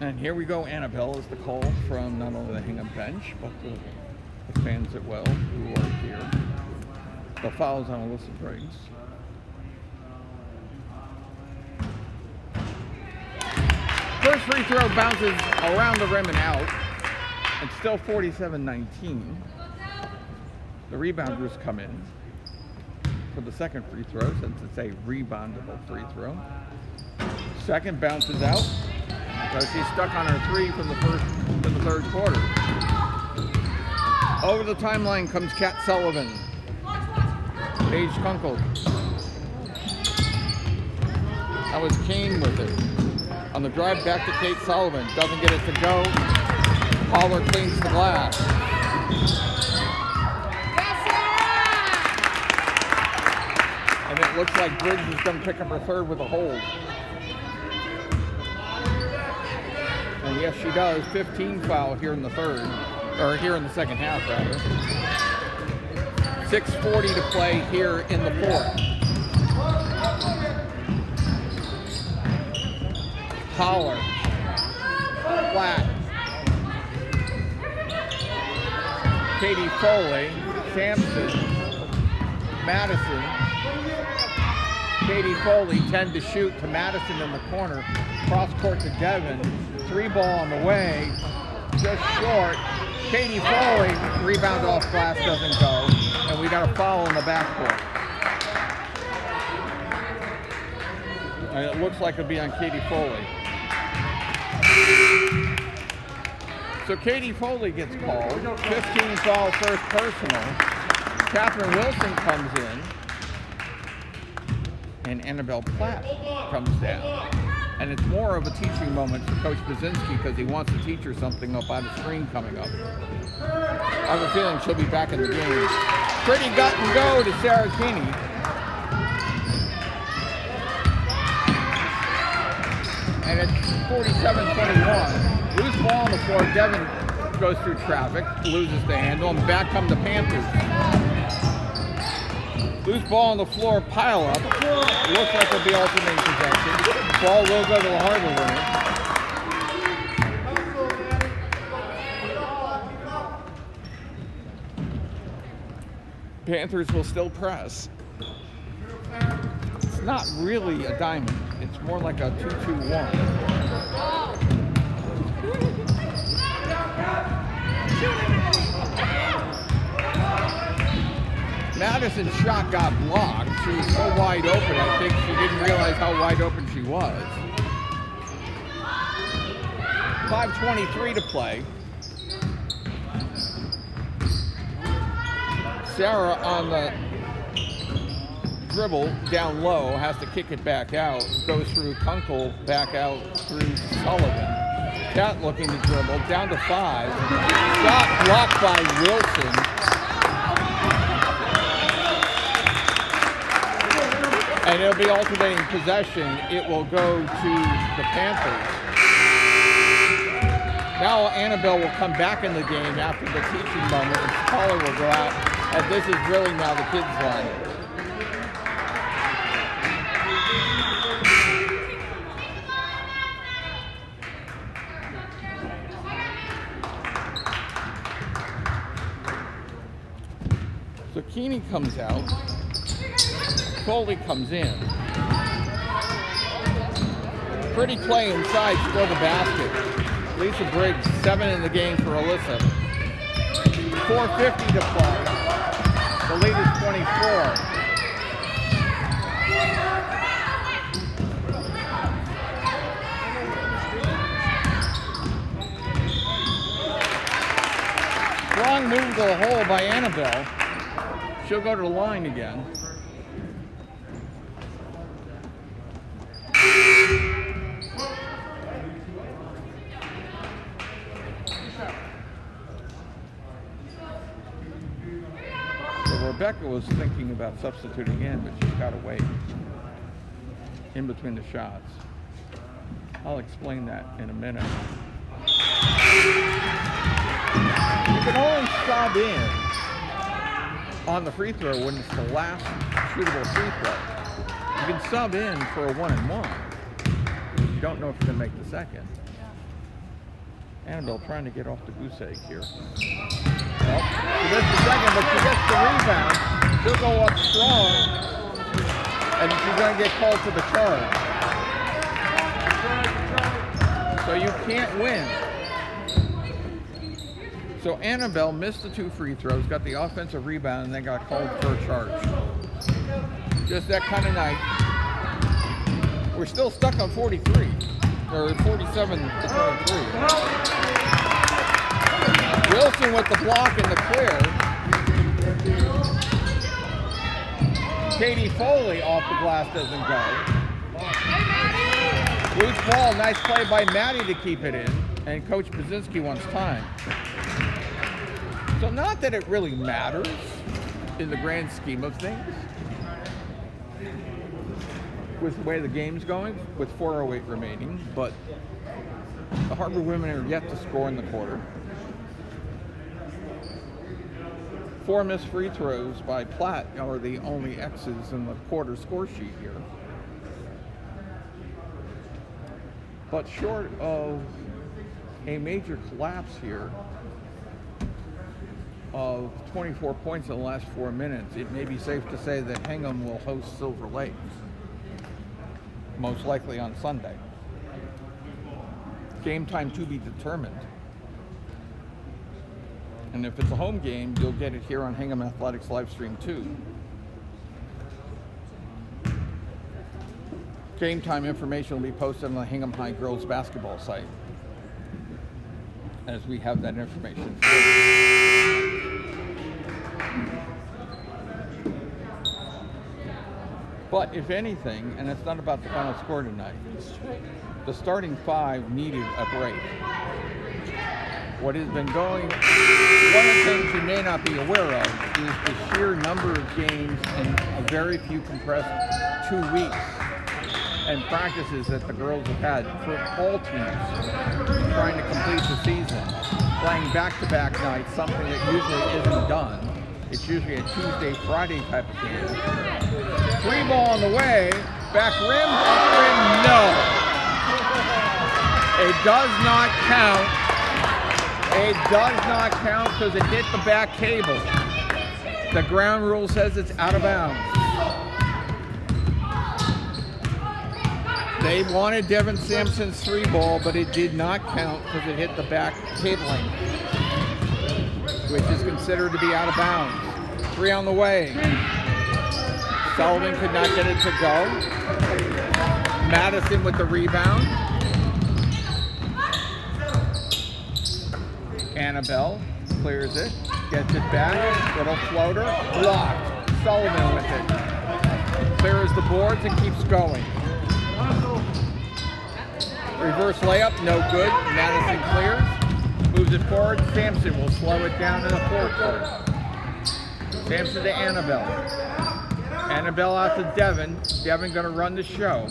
And here we go. Annabelle is the call from not only the Hingham bench, but the fans at well who are here. The foul's on Alyssa Briggs. First free throw bounces around the rim and out. It's still 47-19. The rebounders come in. for the second free throw since it's a reboundable free throw. Second bounces out. So she's stuck on her 3 from the third quarter. Over the timeline comes Kat Sullivan. Paige Kunkel. That was Kane with it. On the drive back to Kate Sullivan. Doesn't get it to go. Holler cleans the glass. And it looks like Briggs is going to pick up her third with a hold. And yes, she does. 15 foul here in the third, or here in the second half, rather. 6:40 to play here in the fourth. Holler. Flat. Katie Foley. Sampson. Madison. Katie Foley, 10 to shoot to Madison in the corner. Cross court to Devin. 3 ball on the way. Just short. Katie Foley, rebound off glass, doesn't go. And we got a foul in the backcourt. And it looks like it'll be on Katie Foley. So Katie Foley gets called. 15 foul, first personal. Catherine Wilson comes in. And Annabelle Platt comes down. And it's more of a teaching moment for Coach Baczynski because he wants to teach her something about a screen coming up. I have a feeling she'll be back in the game. Pretty gut and go to Sarah Kinney. And it's 47-21. Loose ball on the floor. Devin goes through traffic, loses the handle, and back come the Panthers. Loose ball on the floor, pile up. Looks like it'll be alternating possession. Ball will go to the Harborwomen. Panthers will still press. It's not really a diamond. It's more like a 2-2-1. Madison's shot got blocked. She was so wide open, I think she didn't realize how wide open she was. 5:23 to play. Sarah on the dribble down low has to kick it back out. Goes through Kunkel, back out through Sullivan. Cat looking to dribble, down to 5. Shot blocked by Wilson. And it'll be alternating possession. It will go to the Panthers. Now Annabelle will come back in the game after the teaching moment, and Scholar will go out. And this is really now the kids' line. So Keeney comes out. Foley comes in. Pretty play inside, still the basket. Lisa Briggs, 7 in the game for Alyssa. 4:50 to play. The lead is 24. Strong move to the hole by Annabelle. She'll go to the line again. Rebecca was thinking about substituting in, but she's got to wait in between the shots. I'll explain that in a minute. You can only sub in on the free throw when it's the last shootable free throw. You can sub in for a 1-and-1. You don't know if you're going to make the second. Annabelle trying to get off the goose egg here. Well, she missed the second, but she gets the rebound. She'll go up strong, and she's going to get called to the charge. So you can't win. So Annabelle missed the 2 free throws, got the offensive rebound, and then got called for a charge. Just that kind of night. We're still stuck on 43, or 47 to 23. Wilson with the block in the clear. Katie Foley off the glass doesn't go. Loose ball, nice play by Maddie to keep it in, and Coach Brzezinski wants time. So not that it really matters in the grand scheme of things with the way the game's going, with 4:08 remaining, but the Harborwomen are yet to score in the quarter. 4 missed free throws by Platt are the only X's in the quarter score sheet here. But short of a major collapse here of 24 points in the last 4 minutes, it may be safe to say that Hingham will host Silver Lake, most likely on Sunday. Game time to be determined. And if it's a home game, you'll get it here on Hingham Athletics Livestream 2. Game time information will be posted on the Hingham High Girls Basketball site as we have that information. But if anything, and it's not about the final score tonight, the starting 5 needed a break. What has been going, one of the things you may not be aware of is the sheer number of games in a very few compressed 2 weeks and practices that the girls have had for all teams trying to complete the season, playing back-to-back nights, something that usually isn't done. It's usually a Tuesday, Friday type of game. 3 ball on the way, back rim, up rim, no. It does not count. It does not count because it hit the back cable. The ground rule says it's out of bounds. They wanted Devin Sampson's 3 ball, but it did not count because it hit the back cabling, which is considered to be out of bounds. 3 on the way. Sullivan could not get it to go. Madison with the rebound. Annabelle clears it, gets it back, little floater, blocked. Sullivan with it. Clears the boards and keeps going. Reverse layup, no good. Madison clears, moves it forward. Sampson will slow it down in the forecourt. Sampson to Annabelle. Annabelle out to Devin. Devin going to run the show.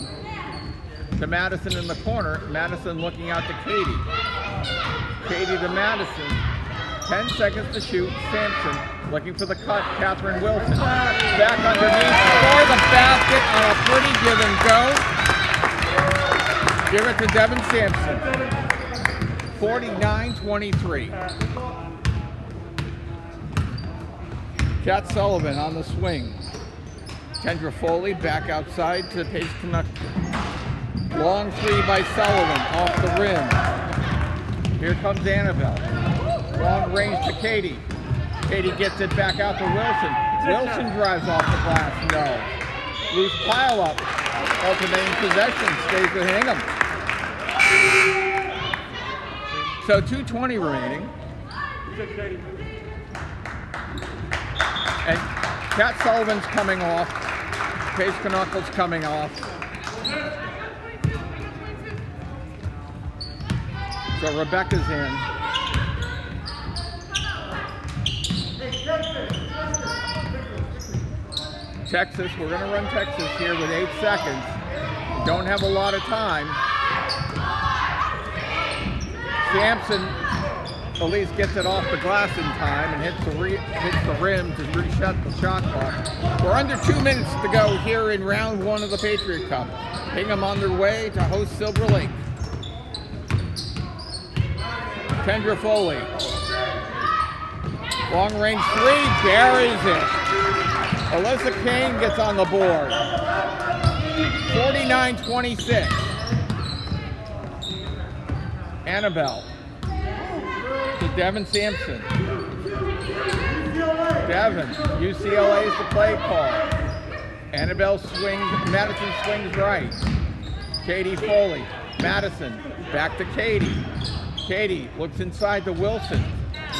To Madison in the corner. Madison looking out to Katie. Katie to Madison. 10 seconds to shoot. Sampson looking for the cut. Catherine Wilson. Back underneath for the basket on a pretty give and go. Give it to Devin Sampson. 49-23. Kat Sullivan on the swing. Kendra Foley back outside to Paige Canuck. Long 3 by Sullivan off the rim. Here comes Annabelle. Long range to Katie. Katie gets it back out to Wilson. Wilson drives off the glass. No. Loose pile up. Alternating possession stays with Hingham. So 2:20 remaining. And Kat Sullivan's coming off. Paige Canuckle's coming off. So Rebecca's in. Texas, we're going to run Texas here with 8 seconds. Don't have a lot of time. Sampson at least gets it off the glass in time and hits the rim to reset the shot clock. We're under 2 minutes to go here in round 1 of the Patriot Cup. Hingham on their way to host Silver Lake. Kendra Foley. Long range 3, buries it. Alyssa Kane gets on the board. 49-26. Annabelle to Devin Sampson. Devin, UCLA is the play call. Annabelle swings, Madison swings right. Katie Foley, Madison, back to Katie. Katie looks inside to Wilson.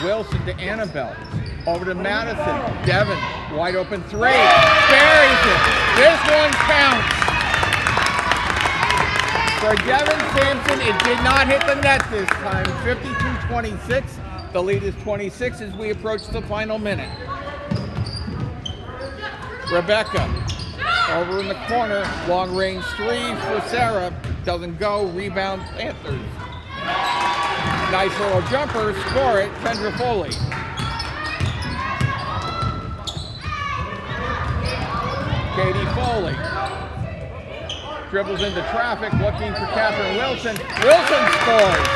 Wilson to Annabelle. Over to Madison. Devin, wide open three. Buries it. This one counts. For Devin Sampson, it did not hit the net this time. 52-26. The lead is 26 as we approach the final minute. Rebecca, over in the corner, long range three for Sarah. Doesn't go, rebound Panthers. Nice little jumper, score it, Kendra Foley. Katie Foley dribbles into traffic, looking for Catherine Wilson. Wilson scores.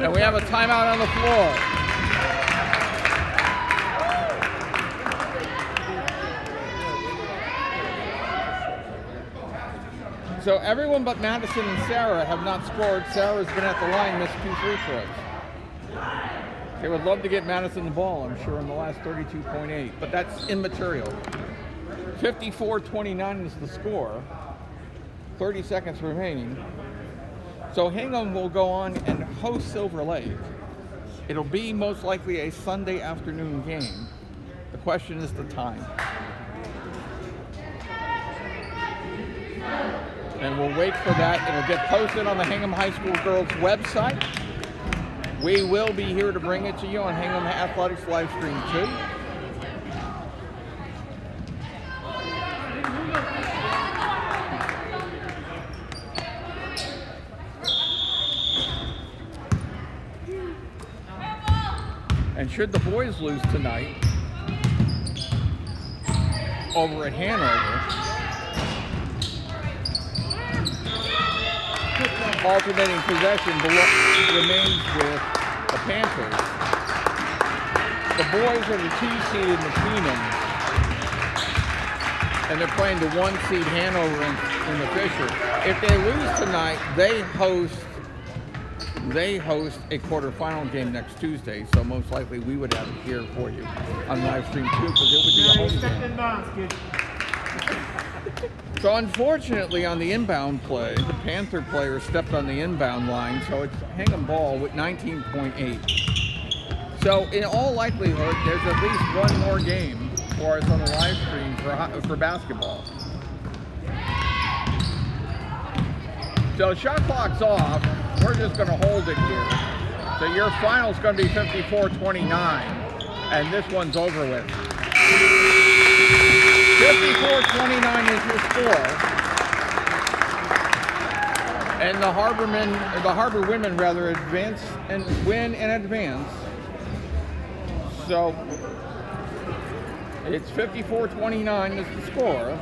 And we have a timeout on the floor. So everyone but Madison and Sarah have not scored. Sarah's been at the line, missed 2 free throws. They would love to get Madison the ball, I'm sure, in the last 32.8, but that's immaterial. 54-29 is the score. 30 seconds remaining. So Hingham will go on and host Silver Lake. It'll be most likely a Sunday afternoon game. The question is the time. And we'll wait for that. It'll get posted on the Hingham High School Girls website. We will be here to bring it to you on Hingham Athletics live stream 2. And should the boys lose tonight over at Hanover, alternating possession remains with the Panthers. The boys are the 2 seed in the Keenan, and they're playing the 1 seed Hanover in the Fisher. If they lose tonight, they host a quarterfinal game next Tuesday, so most likely we would have it here for you on live stream 2 because it would be a home game. So unfortunately on the inbound play, the Panther player stepped on the inbound line, so it's Hingham ball with 19.8. So in all likelihood, there's at least one more game for us on the live stream for basketball. So shot clock's off. We're just going to hold it here. So your final's going to be 54-29, and this one's over with. 54-29 is your score. And the Harborwomen rather advance and win and advance. So it's 54-29 is the score.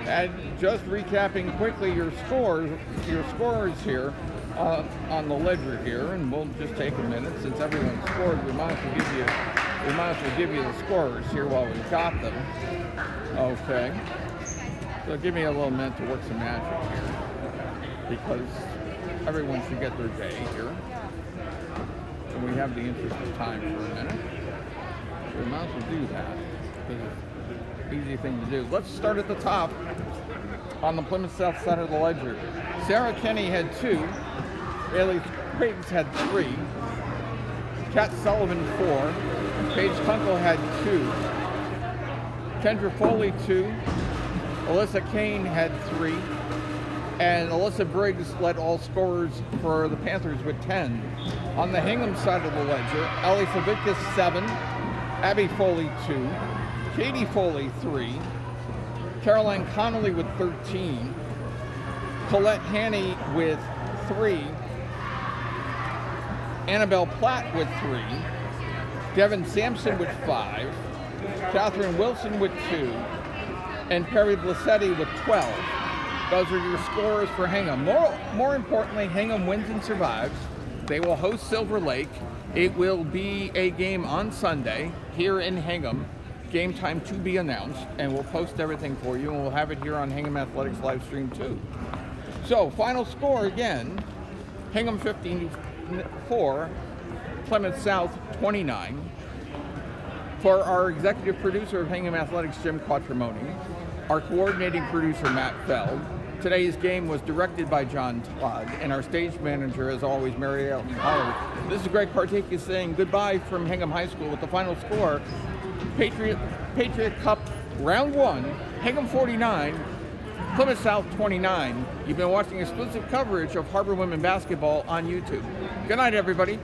And just recapping quickly your scores here on the ledger here, and we'll just take a minute since everyone scored. We might as well give you the scores here while we've got them. Okay. So give me a little minute to work some magic here, because everyone should get their day here. And we have the interest of time for a minute. So we might as well do that, because it's an easy thing to do. Let's start at the top on the Plymouth South side of the ledger. Sarah Kenny had 2. Bailey Creighton's had 3. Kat Sullivan 4. Paige Kunkel had 2. Kendra Foley 2. Alyssa Kane had 3. And Alyssa Briggs led all scorers for the Panthers with 10. On the Hingham side of the ledger, Ellie Savitkas 7. Abby Foley 2. Katie Foley 3. Caroline Connolly with 13. Colette Haney with 3. Annabelle Platt with 3. Devin Sampson with 5. Catherine Wilson with 2. And Perry Blissetti with 12. Those are your scores for Hingham. More importantly, Hingham wins and survives. They will host Silver Lake. It will be a game on Sunday here in Hingham. Game time to be announced, and we'll post everything for you, and we'll have it here on Hingham Athletics live stream 2. So, final score again, Hingham 54, Plymouth South 29. For our executive producer of Hingham Athletics, Jim Quattromoni, our coordinating producer, Matt Feld. Today's game was directed by John Todd, and our stage manager, as always, Mary Ellen Howard. This is Greg Partake saying goodbye from Hingham High School with the final score, Patriot Cup Round 1, Hingham 49, Plymouth South 29. You've been watching exclusive coverage of Harborwomen basketball on YouTube. Good night, everybody.